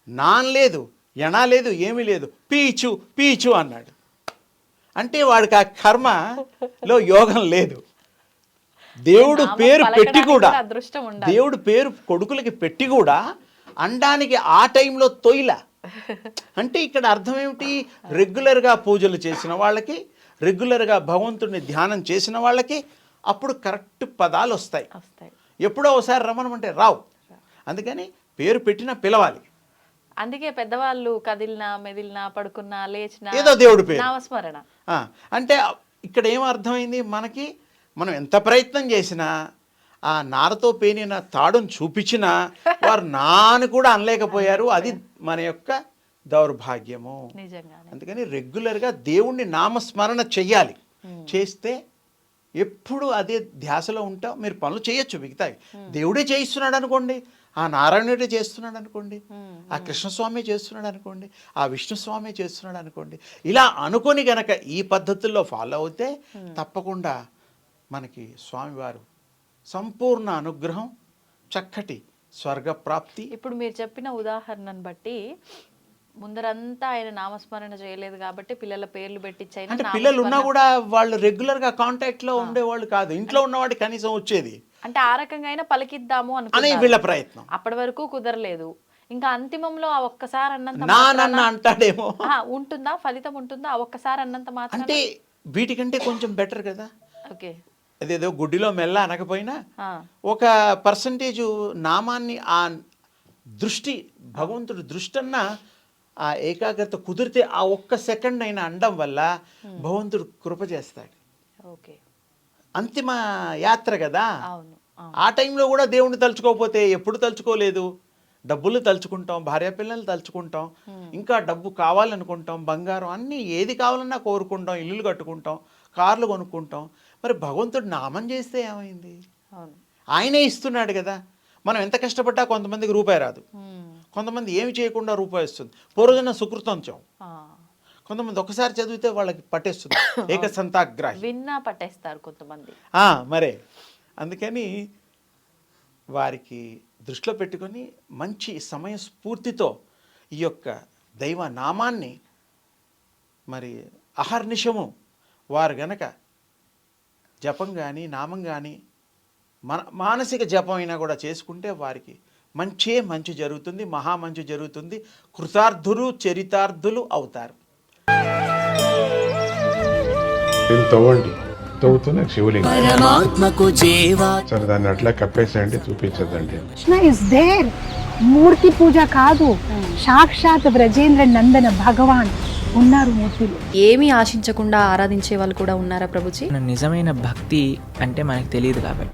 నాన్ లేదు, యణా లేదు, ఏమీ లేదు, పీచు పీచు అన్నాడు. అంటే వాడికి ఆ కర్మలో యోగం లేదు. దేవుడు నామం పేరు పెట్టి పలకడానికి కూడా కూడా అదృష్టం ఉండాలి. దేవుడు పేరు కొడుకులకి పెట్టి కూడా అనడానికి ఆ టైంలో తొయిల అంటే ఇక్కడ అర్థం ఏమిటి? రెగ్యులర్గా పూజలు చేసిన వాళ్ళకి, రెగ్యులర్గా భగవంతుడిని ధ్యానం చేసిన వాళ్ళకి అప్పుడు కరెక్ట్ పదాలు వస్తాయి. ఎప్పుడో ఒకసారి రమ్మనమంటే రావు. అందుకని పేరు పెట్టినా పిలవాలి. అందుకే పెద్దవాళ్ళు కదిలినా మెదిలినా పడుకున్నా లేచినా ఏదో దేవుడి పేరు నామస్మరణ. అంటే ఇక్కడ ఏం అర్థమైంది మనకి? మనం ఎంత ప్రయత్నం చేసినా ఆ నారతో పేనిన తాడును చూపించినా వారు నాని కూడా అనలేకపోయారు. అది మన యొక్క దౌర్భాగ్యము. నిజంగానే. అందుకని రెగ్యులర్గా దేవుణ్ణి నామస్మరణ చెయ్యాలి. చేస్తే ఎప్పుడు అదే ధ్యాసలో ఉంటాం. మీరు పనులు చేయొచ్చు మిగతావి, దేవుడే చేయిస్తున్నాడు అనుకోండి, ఆ నారాయణుడే చేస్తున్నాడు అనుకోండి, ఆ కృష్ణస్వామి చేస్తున్నాడు అనుకోండి, ఆ విష్ణుస్వామి చేస్తున్నాడు అనుకోండి, ఇలా అనుకొని గనక ఈ పద్ధతుల్లో ఫాలో అవుతే తప్పకుండా మనకి స్వామివారు సంపూర్ణ అనుగ్రహం, చక్కటి స్వర్గప్రాప్తి. ఇప్పుడు మీరు చెప్పిన ఉదాహరణను బట్టి ముందరంతా ఆయన నామస్మరణ చేయలేదు కాబట్టి పిల్లల పేర్లు పెట్టించైనా అంటే పిల్లలు ఉన్నా కూడా వాళ్ళు రెగ్యులర్గా కాంటాక్ట్లో ఉండేవాళ్ళు కాదు. ఇంట్లో ఉన్నవాడు కనీసం వచ్చేది. అంటే ఆ రకంగా అయినా పలికిద్దాము అనే అనుకున్నారు. వీళ్ళ ప్రయత్నం. అప్పటి వరకు కుదరలేదు. ఇంకా అంతిమంలో ఆ ఒక్కసారి అన్నంత నాన్న అంటాడేమో. ఉంటుందా ఫలితం? ఉంటుందా ఆ ఒక్కసారి అన్నంత మాత్రం? అంటే వీటికంటే కొంచెం బెటర్ కదా. ఓకే. అదేదో గుడ్డిలో మెల్ల అనకపోయినా ఒక పర్సంటేజు నామాన్ని ఆ దృష్టి, భగవంతుడి దృష్టి అన్న ఆ ఏకాగ్రత కుదిరితే ఆ ఒక్క సెకండ్ అయినా అనడం వల్ల భగవంతుడు కృప చేస్తాడు. ఓకే. అంతిమ యాత్ర కదా. అవును. ఆ టైంలో కూడా దేవుణ్ణి తలుచుకోకపోతే ఎప్పుడు తలుచుకోలేదు. డబ్బులు తలుచుకుంటాం, భార్య పిల్లలు తలుచుకుంటాం, ఇంకా డబ్బు కావాలనుకుంటాం, బంగారం అన్నీ ఏది కావాలన్నా కోరుకుంటాం, ఇల్లులు కట్టుకుంటాం, కార్లు కొనుక్కుంటాం. మరి భగవంతుడు నామం చేస్తే ఏమైంది? ఆయనే ఇస్తున్నాడు కదా. మనం ఎంత కష్టపడ్డా కొంతమందికి రూపాయి రాదు, కొంతమంది ఏమి చేయకుండా రూపాయి వస్తుంది. పూర్వజన సుకృతంచం. కొంతమంది ఒకసారి చదివితే వాళ్ళకి పట్టేస్తుంది, ఏకసంతాగ్రాహి. విన్నా పట్టేస్తారు కొంతమంది. మరే అందుకని వారికి దృష్టిలో పెట్టుకొని మంచి సమయస్ఫూర్తితో ఈ యొక్క దైవ నామాన్ని మరి అహర్నిశము వారు గనక జపం కానీ నామం కానీ మానసిక జపం అయినా కూడా చేసుకుంటే వారికి మంచి జరుగుతుంది, మహామంచి జరుగుతుంది. కృతార్థులు చరితార్థులు అవుతారు. తవ్వండి, తవ్వుతున్న శివలింగం సరే దాన్ని అట్లా కప్పేసేయండి, చూపించదండి. Krishna is there. మూర్తి పూజ కాదు, సాక్షాత్ బ్రజేంద్ర నందన భగవాన్ ఉన్నారు మూర్తిలో. ఏమీ ఆశించకుండా ఆరాధించే వాళ్ళు కూడా ఉన్నారా ప్రభుజీ? నిజమైన భక్తి అంటే మనకు తెలియదు కాబట్టి